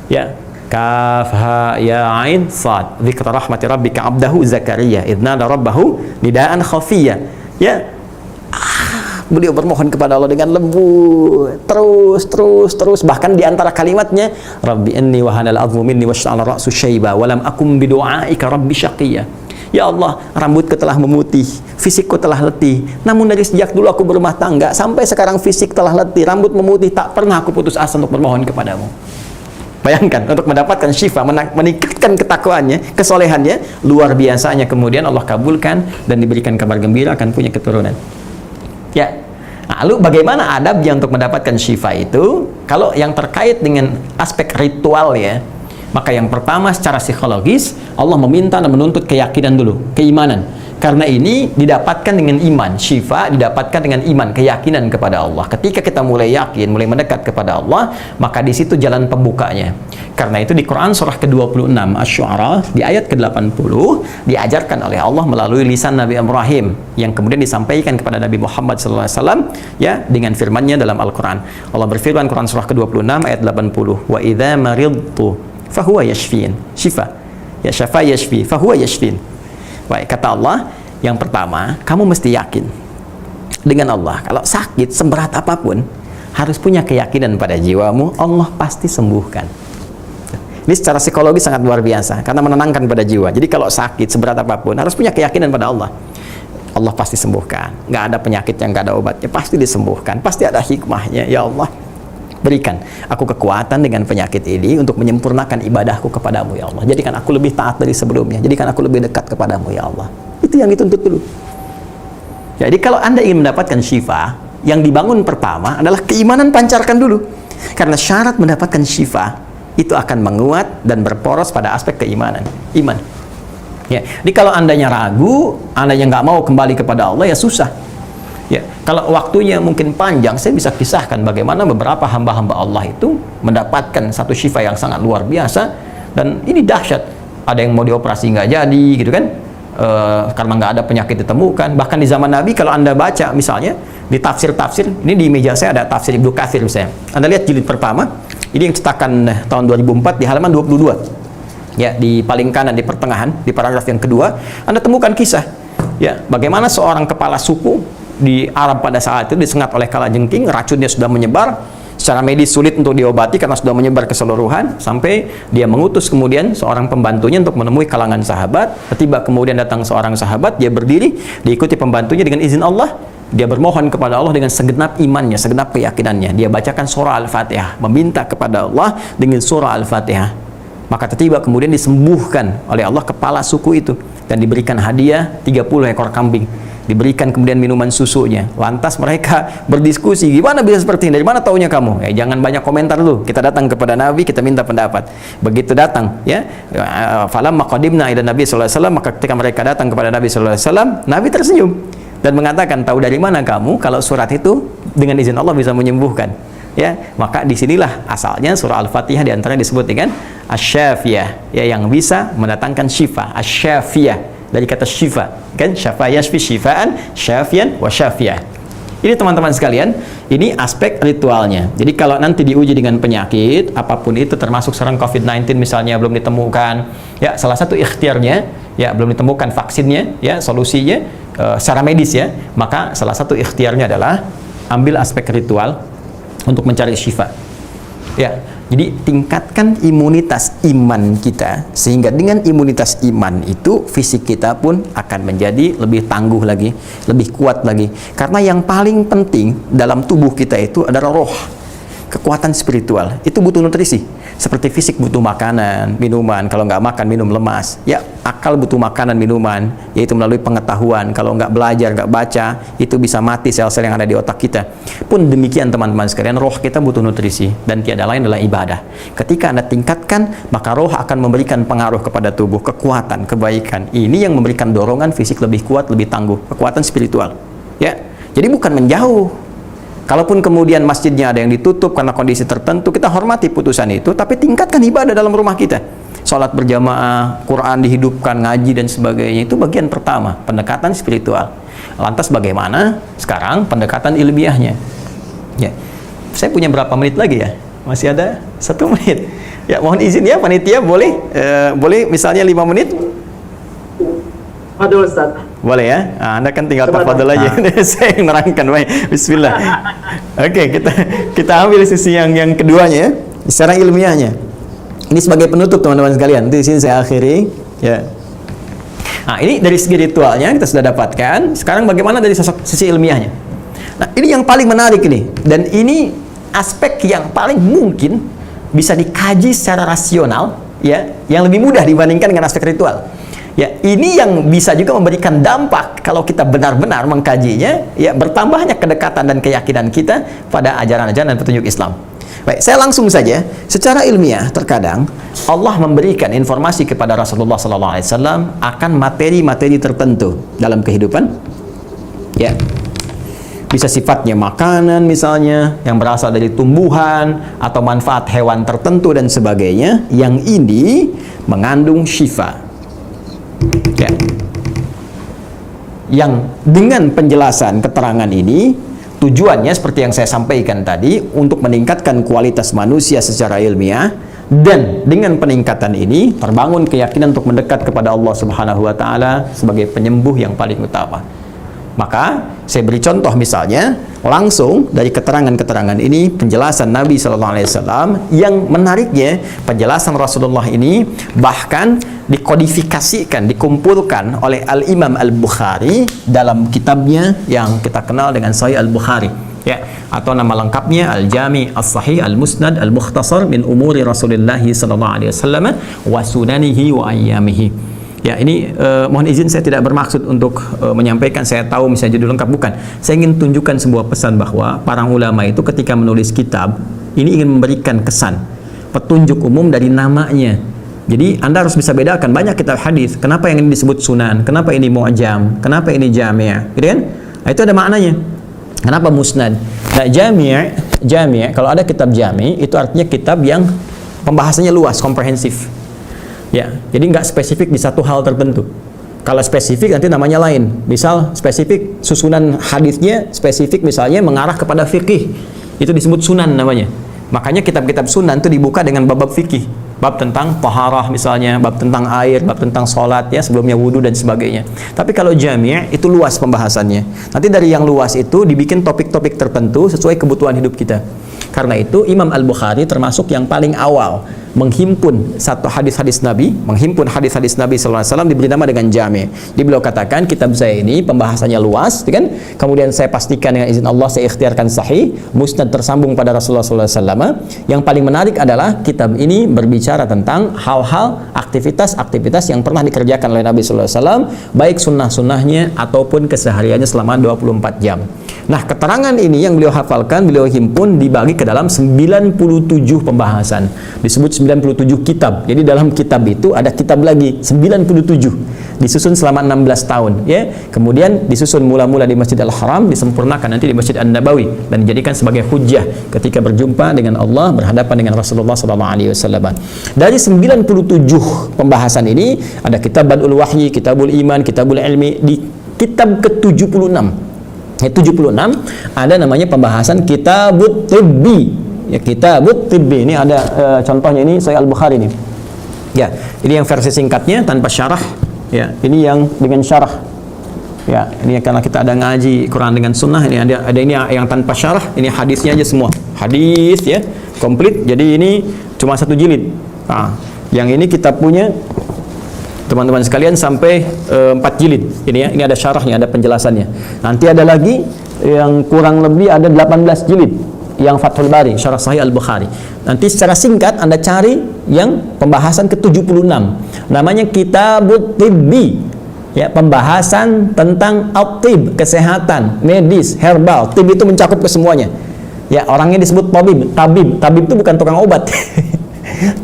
Ya. Kaf ha ya ain sad. Dzikra rahmati rabbika 'abdahu Zakaria idz nada rabbahu nidaan khafiyya. Ya. Beliau bermohon kepada Allah dengan lembut, terus, bahkan di antara kalimatnya, Rabbi inni wa hanal 'azmu minni washta'ala ra'su syaiba wa lam akum bi du'aika rabbi syaqiyya. Ya Allah, rambutku telah memutih, fisikku telah letih. Namun dari sejak dulu aku berumah tangga sampai sekarang fisik telah letih, rambut memutih, tak pernah aku putus asa untuk bermohon kepadamu. Bayangkan, untuk mendapatkan syifa, meningkatkan ketakwaannya, kesolehannya, luar biasanya kemudian Allah kabulkan dan diberikan kabar gembira akan punya keturunan. Ya, lalu bagaimana adabnya untuk mendapatkan syifa itu? Kalau yang terkait dengan aspek ritual, ya, maka yang pertama secara psikologis Allah meminta dan menuntut keyakinan dulu, keimanan. Karena ini didapatkan dengan iman, syifa didapatkan dengan iman, keyakinan kepada Allah. Ketika kita mulai yakin, mulai mendekat kepada Allah, maka di situ jalan pembukanya. Karena itu di Quran surah ke-26 Asy-Syu'ara di ayat ke-80 diajarkan oleh Allah melalui lisan Nabi Ibrahim yang kemudian disampaikan kepada Nabi Muhammad SAW, ya, dengan firman-Nya dalam Al-Quran. Allah berfirman Quran surah ke-26 ayat 80, wa idza maridtu fahuwa yashfin. Syifa, ya, syafa yashfi fahuwa yashfin. Baik, kata Allah, yang pertama, kamu mesti yakin dengan Allah. Kalau sakit seberat apapun, harus punya keyakinan pada jiwamu, Allah pasti sembuhkan. Ini secara psikologi sangat luar biasa, karena menenangkan pada jiwa. Jadi kalau sakit seberat apapun, harus punya keyakinan pada Allah. Allah pasti sembuhkan. Nggak ada penyakit yang nggak ada obatnya, pasti disembuhkan. Pasti ada hikmahnya. Ya Allah, berikan aku kekuatan dengan penyakit ini untuk menyempurnakan ibadahku kepadamu, ya Allah. Jadikan aku lebih taat dari sebelumnya. Jadikan aku lebih dekat kepadamu, ya Allah. Itu yang dituntut dulu. Jadi kalau Anda ingin mendapatkan syifa, yang dibangun pertama adalah keimanan, pancarkan dulu. Karena syarat mendapatkan syifa itu akan menguat dan berporos pada aspek keimanan, iman. Ya. Jadi kalau Andanya ragu, Andanya nggak mau kembali kepada Allah, ya susah. Ya, kalau waktunya mungkin panjang, saya bisa kisahkan bagaimana beberapa hamba-hamba Allah itu mendapatkan satu syifa yang sangat luar biasa, dan ini dahsyat. Ada yang mau dioperasi nggak jadi, gitu kan? Karena nggak ada penyakit ditemukan. Bahkan di zaman Nabi, kalau Anda baca misalnya di tafsir-tafsir, ini di meja saya ada tafsir Ibnu Katsir misalnya. Anda lihat jilid pertama, ini yang cetakan tahun 2004 di halaman 22. Ya, di paling kanan di pertengahan, di paragraf yang kedua, Anda temukan kisah, ya, bagaimana seorang kepala suku di Arab pada saat itu disengat oleh kalajengking, racunnya sudah menyebar, secara medis sulit untuk diobati karena sudah menyebar keseluruhan, sampai dia mengutus kemudian seorang pembantunya untuk menemui kalangan sahabat. Tiba kemudian datang seorang sahabat, dia berdiri, diikuti pembantunya dengan izin Allah, dia bermohon kepada Allah dengan segenap imannya, segenap keyakinannya. Dia bacakan surah Al-Fatihah, meminta kepada Allah dengan surah Al-Fatihah. Maka tiba kemudian disembuhkan oleh Allah kepala suku itu dan diberikan hadiah 30 ekor kambing. diberikan kemudian minuman susunya. Lantas mereka berdiskusi, gimana bisa seperti ini? Dari mana taunya kamu? Jangan banyak komentar dulu. Kita datang kepada Nabi, kita minta pendapat. Begitu datang, ya, falamma qadimna ila Nabi sallallahu alaihi wasallam, maka ketika mereka datang kepada Nabi sallallahu alaihi wasallam, Nabi tersenyum dan mengatakan, tahu dari mana kamu kalau surat itu dengan izin Allah bisa menyembuhkan? Ya, maka disinilah asalnya surah Al-Fatihah diantaranya disebut dengan Asy-Syafiyah, ya, yang bisa mendatangkan syifa. Asy-Syafiyah dari kata syifa, kan, syafa yashfi syifaan, syafian wa syafiyah. Ini teman-teman sekalian, ini aspek ritualnya. Jadi kalau nanti diuji dengan penyakit apapun itu, termasuk sekarang COVID-19 misalnya belum ditemukan, ya, salah satu ikhtiarnya, ya, belum ditemukan vaksinnya, ya, solusinya secara medis, ya, maka salah satu ikhtiarnya adalah ambil aspek ritual untuk mencari syifa. Ya, jadi tingkatkan imunitas iman kita, sehingga dengan imunitas iman itu fisik kita pun akan menjadi lebih tangguh lagi, lebih kuat lagi. Karena yang paling penting dalam tubuh kita itu adalah roh, kekuatan spiritual. Itu butuh nutrisi. Seperti fisik butuh makanan, minuman. Kalau nggak makan, minum lemas. Ya, akal butuh makanan, minuman, yaitu melalui pengetahuan. Kalau nggak belajar, nggak baca, itu bisa mati sel-sel yang ada di otak kita. Pun demikian teman-teman sekalian, roh kita butuh nutrisi, dan tiada lain adalah ibadah. Ketika Anda tingkatkan, maka roh akan memberikan pengaruh kepada tubuh, kekuatan, kebaikan. Ini yang memberikan dorongan fisik lebih kuat, lebih tangguh, kekuatan spiritual. Ya, jadi bukan menjauh. Kalaupun kemudian masjidnya ada yang ditutup karena kondisi tertentu, kita hormati putusan itu, tapi tingkatkan ibadah dalam rumah kita. Sholat berjamaah, Quran dihidupkan, ngaji dan sebagainya, itu bagian pertama, pendekatan spiritual. Lantas bagaimana sekarang pendekatan ilmiahnya? Ya, saya punya berapa menit lagi ya? Masih ada 1 menit. Ya, mohon izin ya panitia, boleh boleh misalnya 5 menit? Aduh Ustaz. Boleh ya? Nah, Anda kan tinggal tafadhol aja. Saya yang nerangkan, baik. Bismillah. Oke, kita ambil sisi yang keduanya ya, secara ilmiahnya. Ini sebagai penutup teman-teman sekalian. Di sini saya akhiri ya. Nah, ini dari segi ritualnya kita sudah dapatkan. Sekarang bagaimana dari sisi ilmiahnya? Nah, ini yang paling menarik ini, dan ini aspek yang paling mungkin bisa dikaji secara rasional ya, yang lebih mudah dibandingkan dengan aspek ritual. Ya, ini yang bisa juga memberikan dampak kalau kita benar-benar mengkajinya, ya, bertambahnya kedekatan dan keyakinan kita pada ajaran-ajaran dan petunjuk Islam. Baik, saya langsung saja. Secara ilmiah, terkadang Allah memberikan informasi kepada Rasulullah SAW akan materi-materi tertentu dalam kehidupan. Ya, bisa sifatnya makanan misalnya, yang berasal dari tumbuhan, atau manfaat hewan tertentu dan sebagainya, yang ini mengandung syifa. Ya. Yang dengan penjelasan keterangan ini tujuannya seperti yang saya sampaikan tadi, untuk meningkatkan kualitas manusia secara ilmiah, dan dengan peningkatan ini terbangun keyakinan untuk mendekat kepada Allah Subhanahu wa taala sebagai penyembuh yang paling utama. Maka saya beri contoh misalnya langsung dari keterangan-keterangan ini, penjelasan Nabi SAW, yang menariknya penjelasan Rasulullah ini bahkan dikodifikasikan, dikumpulkan oleh Al-Imam Al-Bukhari dalam kitabnya yang kita kenal dengan Sahih Al-Bukhari, ya, atau nama lengkapnya Al-Jami' As-Sahih Al-Musnad Al-Mukhtasar min Umuri Rasulullah SAW wa Sunanihi wa Ayyamihi. Ya, ini mohon izin, saya tidak bermaksud untuk menyampaikan saya tahu misalnya judul lengkap, bukan. Saya ingin tunjukkan sebuah pesan bahwa para ulama itu ketika menulis kitab ini ingin memberikan kesan, petunjuk umum dari namanya. Jadi Anda harus bisa bedakan banyak kitab hadis, kenapa yang ini disebut sunan, kenapa ini mu'jam, kenapa ini jami', gitu kan? Nah, itu ada maknanya. Kenapa musnad? Nah, jami', kalau ada kitab jami' itu artinya kitab yang pembahasannya luas, komprehensif. Ya, jadi nggak spesifik di satu hal tertentu. Kalau spesifik nanti namanya lain. Misal spesifik susunan hadisnya spesifik misalnya mengarah kepada fikih, itu disebut sunan namanya. Makanya kitab-kitab sunan itu dibuka dengan bab-bab fikih, bab tentang taharah misalnya, bab tentang air, bab tentang sholat ya, sebelumnya wudu dan sebagainya. Tapi kalau jami' itu luas pembahasannya. Nanti dari yang luas itu dibikin topik-topik tertentu sesuai kebutuhan hidup kita. Karena itu Imam Al-Bukhari termasuk yang paling awal menghimpun satu hadis-hadis Nabi, menghimpun hadis-hadis Nabi sallallahu alaihi wasallam, diberi nama dengan Jami'. Jadi beliau katakan kitab saya ini pembahasannya luas, kan? Kemudian saya pastikan dengan izin Allah saya ikhtiarkan sahih, musnad tersambung pada Rasulullah sallallahu alaihi wasallam. Yang paling menarik adalah kitab ini berbicara tentang hal-hal aktivitas-aktivitas yang pernah dikerjakan oleh Nabi sallallahu alaihi wasallam, baik sunnah-sunnahnya ataupun kesehariannya selama 24 jam. Nah, keterangan ini yang beliau hafalkan, beliau himpun dibagi ke dalam 97 pembahasan. Disebut 97 kitab. Jadi dalam kitab itu ada kitab lagi 97. Disusun selama 16 tahun, ya. Kemudian disusun mula-mula di Masjid Al-Haram, disempurnakan nanti di Masjid An-Nabawi dan dijadikan sebagai hujjah ketika berjumpa dengan Allah, berhadapan dengan Rasulullah SAW. Dari 97 pembahasan ini ada kitab Badul Wahyi, Kitabul Iman, Kitabul Ilmi. Di kitab ke-76 ada namanya pembahasan Kitabut Tibbi. Ya, Kitabut Tibbi ini ada contohnya, ini Sahih Al-Bukhari ini. Ya, ini yang versi singkatnya tanpa syarah. Ya, ini yang dengan syarah. Ya, ini karena kita ada ngaji Quran dengan sunnah, ini ada ini yang tanpa syarah, ini hadisnya aja semua. Hadis ya, komplit. Jadi ini cuma 1 jilid. Nah, yang ini kita punya teman-teman sekalian sampai 4 jilid. Ini ya, ini ada syarahnya, ada penjelasannya. Nanti ada lagi yang kurang lebih ada 18 jilid yang Fathul Bari, Syarah Sahih Al-Bukhari. Nanti secara singkat Anda cari yang pembahasan ke-76. Namanya Kitabut Tibbi. Ya, pembahasan tentang at-tib, kesehatan, medis, herbal. Tib itu mencakup ke semuanya. Ya, orangnya disebut tabib. Tabib itu bukan tukang obat.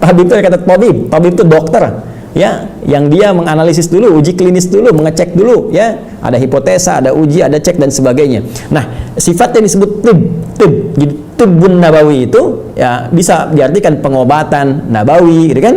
Tabib itu kata tabib. Tabib itu dokter. Ya, yang dia menganalisis dulu, uji klinis dulu, mengecek dulu, ya, ada hipotesa, ada uji, ada cek dan sebagainya. Nah, sifatnya disebut tib. Jadi tibbun nabawi itu ya bisa diartikan pengobatan nabawi, gitu kan?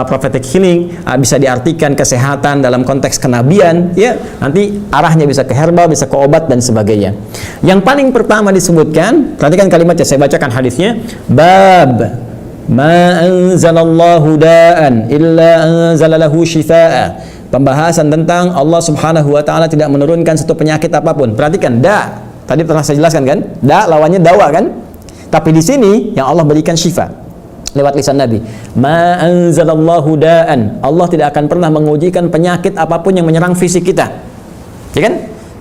Prophetic healing, bisa diartikan kesehatan dalam konteks kenabian, ya. Nanti arahnya bisa ke herbal, bisa ke obat dan sebagainya. Yang paling pertama disebutkan, perhatikan kalimatnya, saya bacakan hadisnya. Bab ma anzalallahu da'an illa anzalalahu shifaa. Pembahasan tentang Allah Subhanahu wa taala tidak menurunkan satu penyakit apapun. Perhatikan, da. Tadi pernah saya jelaskan kan? Da lawannya dawa kan? Tapi di sini yang Allah berikan syifa lewat lisan Nabi. Ma anzalallahu da'an. Allah tidak akan pernah mengujikan penyakit apapun yang menyerang fisik kita. Ya kan?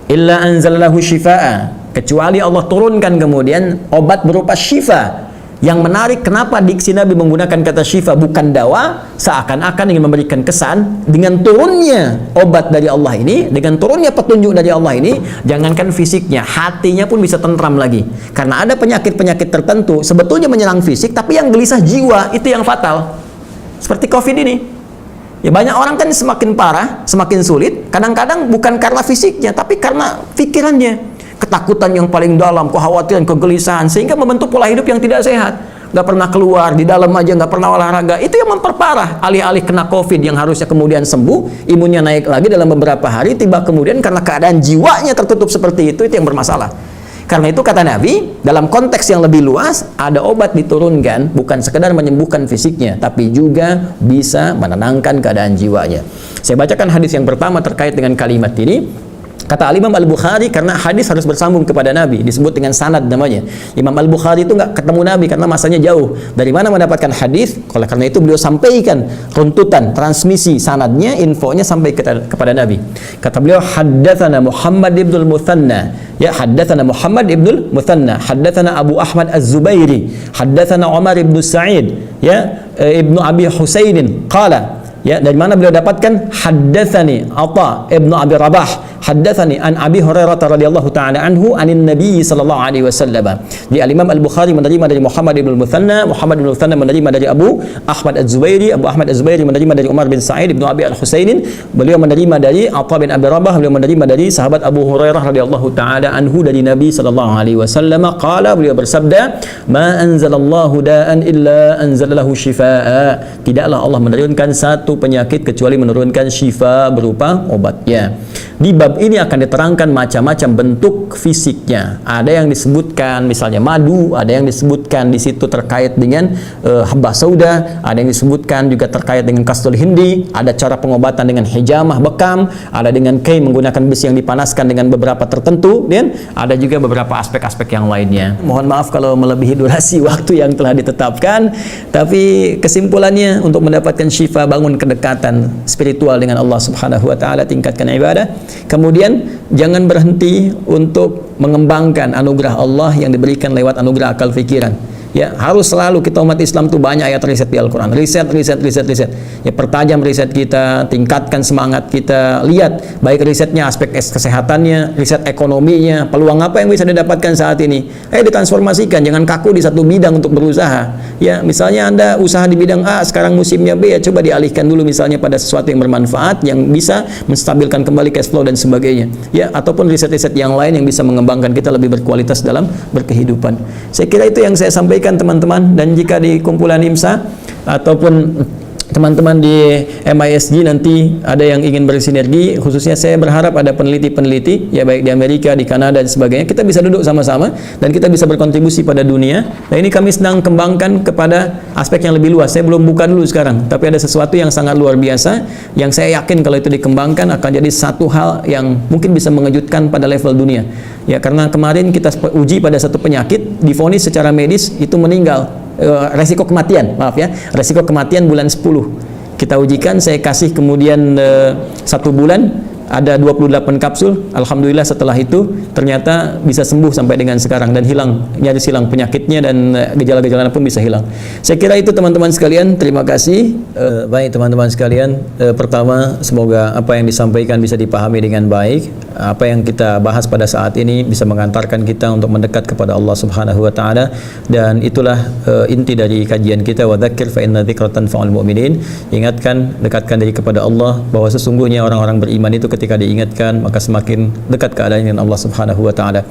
Illa anzalalahu shifaa. Kecuali Allah turunkan kemudian obat berupa syifa. Yang menarik, kenapa diksi Nabi menggunakan kata syifa bukan dawa, seakan-akan ingin memberikan kesan dengan turunnya obat dari Allah ini, dengan turunnya petunjuk dari Allah ini, jangankan fisiknya, hatinya pun bisa tentram lagi. Karena ada penyakit-penyakit tertentu sebetulnya menyerang fisik, tapi yang gelisah jiwa itu yang fatal. Seperti COVID ini. Ya, banyak orang kan semakin parah, semakin sulit, kadang-kadang bukan karena fisiknya, tapi karena pikirannya. Ketakutan yang paling dalam, kekhawatiran, kegelisahan, sehingga membentuk pola hidup yang tidak sehat. Nggak pernah keluar, di dalam aja, nggak pernah olahraga. Itu yang memperparah. Alih-alih kena COVID yang harusnya kemudian sembuh, imunnya naik lagi dalam beberapa hari, tiba kemudian karena keadaan jiwanya tertutup seperti itu yang bermasalah. Karena itu kata Nabi, dalam konteks yang lebih luas, ada obat diturunkan, bukan sekedar menyembuhkan fisiknya, tapi juga bisa menenangkan keadaan jiwanya. Saya bacakan hadis yang pertama terkait dengan kalimat ini. Kata Imam Al-Bukhari, karena hadis harus bersambung kepada Nabi, disebut dengan sanad namanya. Imam Al-Bukhari itu nggak ketemu Nabi karena masanya jauh. Dari mana mendapatkan hadis? Oleh karena itu beliau sampaikan runtutan, transmisi sanadnya, infonya sampai kepada Nabi. Kata beliau, haddatsana Muhammad ibnul Muthanna. Ya, haddatsana Muhammad ibnul Muthanna, haddatsana Abu Ahmad Az-Zubairi, haddatsana Umar ibn Sa'id, ya, ibnu Abi Husainin, qala. Ya, dari mana beliau dapatkan? Haddatsani Atha ibnu Abi Rabah, haddatsani an Abi Hurairah radhiyallahu taala anhu anin Nabi sallallahu alaihi wasallam. Di Imam Al-Bukhari menerima dari Muhammad ibn Muthanna, Muhammad ibn Muthanna menerima dari Abu Ahmad Az-Zubairi, Abu Ahmad Az-Zubairi menerima dari Umar bin Sa'id ibnu Abi Al-Husainin, beliau menerima dari Atha bin Abi Rabah, beliau menerima dari sahabat Abu Hurairah radhiyallahu taala anhu dari Nabi sallallahu alaihi wasallam, qala, beliau bersabda, ma anzalallahu da'an illa anzalalahu shifaa. Tidaklah Allah menurunkan satu penyakit kecuali menurunkan syifa berupa obatnya. Di bab ini akan diterangkan macam-macam bentuk fisiknya. Ada yang disebutkan misalnya madu, ada yang disebutkan di situ terkait dengan habbah sauda, ada yang disebutkan juga terkait dengan kastul hindi, ada cara pengobatan dengan hijamah bekam, ada dengan kay menggunakan besi yang dipanaskan dengan beberapa tertentu, dan ada juga beberapa aspek-aspek yang lainnya. Mohon maaf kalau melebihi durasi waktu yang telah ditetapkan, tapi kesimpulannya untuk mendapatkan syifa, bangun kedekatan spiritual dengan Allah Subhanahu wa taala, tingkatkan ibadah. Kemudian jangan berhenti untuk mengembangkan anugerah Allah yang diberikan lewat anugerah akal fikiran. Ya, harus selalu kita umat Islam tuh banyak ayat riset di Al-Quran. Riset. Ya, pertajam riset kita, tingkatkan semangat kita. Lihat baik risetnya, aspek kesehatannya, riset ekonominya, peluang apa yang bisa didapatkan saat ini. Ditransformasikan, jangan kaku di satu bidang untuk berusaha. Ya, misalnya Anda usaha di bidang A, sekarang musimnya B, ya coba dialihkan dulu misalnya pada sesuatu yang bermanfaat, yang bisa menstabilkan kembali cash flow dan sebagainya. Ya, ataupun riset-riset yang lain yang bisa mengembangkan kita lebih berkualitas dalam berkehidupan. Saya kira itu yang saya sampaikan, teman-teman. Dan jika di kumpulan IMSA ataupun teman-teman di MISG nanti ada yang ingin bersinergi, khususnya saya berharap ada peneliti-peneliti ya baik di Amerika, di Kanada dan sebagainya, kita bisa duduk sama-sama dan kita bisa berkontribusi pada dunia. Nah, ini kami sedang kembangkan kepada aspek yang lebih luas. Saya belum buka dulu sekarang, tapi ada sesuatu yang sangat luar biasa yang saya yakin kalau itu dikembangkan akan jadi satu hal yang mungkin bisa mengejutkan pada level dunia. Ya, karena kemarin kita uji pada satu penyakit, divonis secara medis itu meninggal. Resiko kematian, resiko kematian bulan 10 kita ujikan, saya kasih kemudian 1 bulan, ada 28 kapsul. Alhamdulillah setelah itu ternyata bisa sembuh sampai dengan sekarang dan nyaris hilang penyakitnya dan gejala-gejala pun bisa hilang. Saya kira itu teman-teman sekalian, terima kasih. Baik teman-teman sekalian, pertama semoga apa yang disampaikan bisa dipahami dengan baik. Apa yang kita bahas pada saat ini bisa mengantarkan kita untuk mendekat kepada Allah Subhanahu wa taala, dan itulah inti dari kajian kita, wa dzakir fa inna dzikra tanfa'ul mu'minin. Ingatkan, dekatkan diri kepada Allah, bahwa sesungguhnya orang-orang beriman itu ketika diingatkan maka semakin dekat keadaannya dengan Allah Subhanahu wa taala.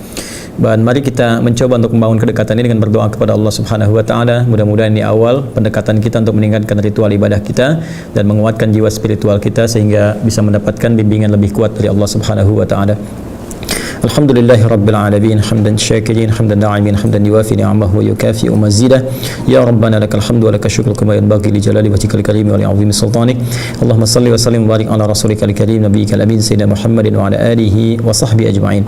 Dan mari kita mencoba untuk membangun kedekatan ini dengan berdoa kepada Allah Subhanahu wa taala. Mudah-mudahan ini awal pendekatan kita untuk meningkatkan ritual ibadah kita dan menguatkan jiwa spiritual kita sehingga bisa mendapatkan bimbingan lebih kuat dari Allah Subhanahu wa taala. Alhamdulillahi Rabbil Alamin, hamdan syakirin, hamdan na'imin, hamdan yuafi ni'amahu wa yukafi mazidah. Ya Rabbana lakal hamdu wa lakal syukru kama yanbaghi li jalali wajhikal karim wa li 'azimi sultanik. Allahumma salli wa sallim wa barik ala rasulikal karim nabiyyikal amin sayyidina Muhammadin wa ala alihi wa sahbihi ajma'in.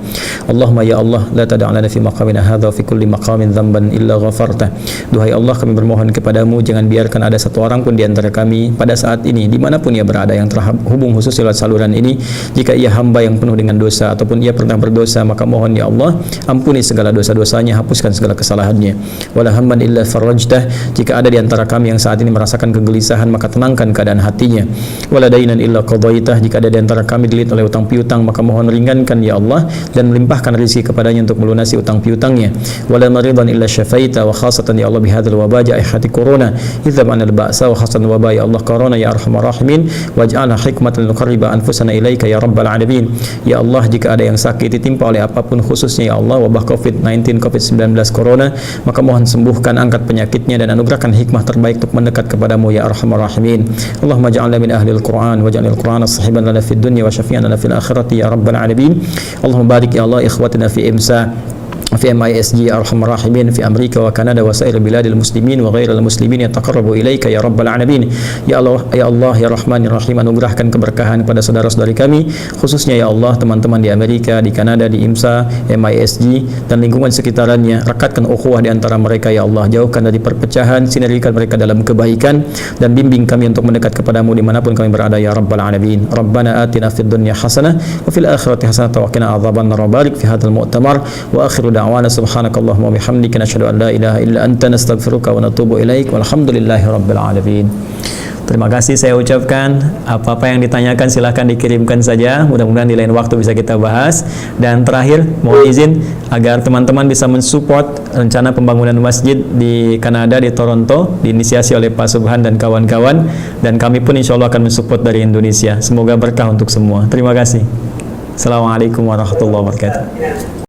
Allahumma ya Allah, la tada' lana fi maqamina hadha wa fi kulli maqamin dhanban illa ghafartah. Duhai Allah, kami bermohon kepadamu, jangan biarkan ada satu orang pun di antara kami pada saat ini, dimanapun ia berada, yang terhubung khusus lewat saluran ini, jika ia hamba yang penuh dengan dosa ataupun ia pernah berdosa, maka mohon ya Allah, ampuni segala dosa-dosanya, hapuskan segala kesalahannya. Wala hamman illa farajtah, jika ada di antara kami yang saat ini merasakan kegelisahan, maka tenangkan keadaan hatinya. Wala dainan illa qadaitah, jika ada di antara kami dililit oleh utang piutang, maka mohon ringankan ya Allah dan limpahkan rezeki kepadanya untuk melunasi utang piutangnya. Wala maridan illa syafaita, wa khasatan ya Allah bihadzal wabah jaihati corona, idzab anil ba'sa wa khasatan wabah ya Allah corona ya arhamar rahimin, waj'alna hikmatan nuqarriba anfusana ilaika ya rabbal alamin. Ya Allah, jika ada yang sakit ditimpa oleh apapun, khususnya ya Allah wabah COVID-19, COVID-19 corona, maka mohon sembuhkan, angkat penyakitnya dan anugerahkan hikmah terbaik untuk mendekat kepadamu ya arhamar rahimin. Allahumma ja'alna min ahlil Qur'an waj'alil Qur'ana sahiban lana fid dunya wa syafi'an lana fil akhirati ya rabbal alamin. Allahumma barik ya Allah ikhwatina fi IMSA, في MISG أرحم الراحمين في أمريكا وكندا وسائر بلاد المسلمين وغير المسلمين يتقربوا إليك يا رب العالمين. Ya Allah ya Rahman ya Rahim, anugerahkan keberkahan kepada saudara-saudari kami, khususnya ya Allah teman-teman di Amerika, di Kanada, di IMSA, MISG dan lingkungan sekitarannya. Rekatkan ukhuwah di antara mereka ya Allah, jauhkan dari perpecahan, sinergikan mereka dalam kebaikan dan bimbing kami untuk mendekat kepadamu dimanapun kami berada ya Rabbal Alamin. Rabbana atina fid dunya hasanah wa fil akhirati hasanah wa qina adzabannar. Barik fi hadzal mu'tamar wa akhiru da'wana subhanakallahumma wa bihamdika nashhadu an la ilaha illa anta nastaghfiruka wa natubu ilaik walhamdulillahi rabbil alamin. Terima kasih saya ucapkan. Apa-apa yang ditanyakan silahkan dikirimkan saja. Mudah-mudahan di lain waktu bisa kita bahas. Dan terakhir, mohon izin agar teman-teman bisa mensupport rencana pembangunan masjid di Kanada, di Toronto, diinisiasi oleh Pak Subhan dan kawan-kawan. Dan kami pun insya Allah akan mensupport dari Indonesia. Semoga berkah untuk semua. Terima kasih. Assalamualaikum warahmatullahi wabarakatuh.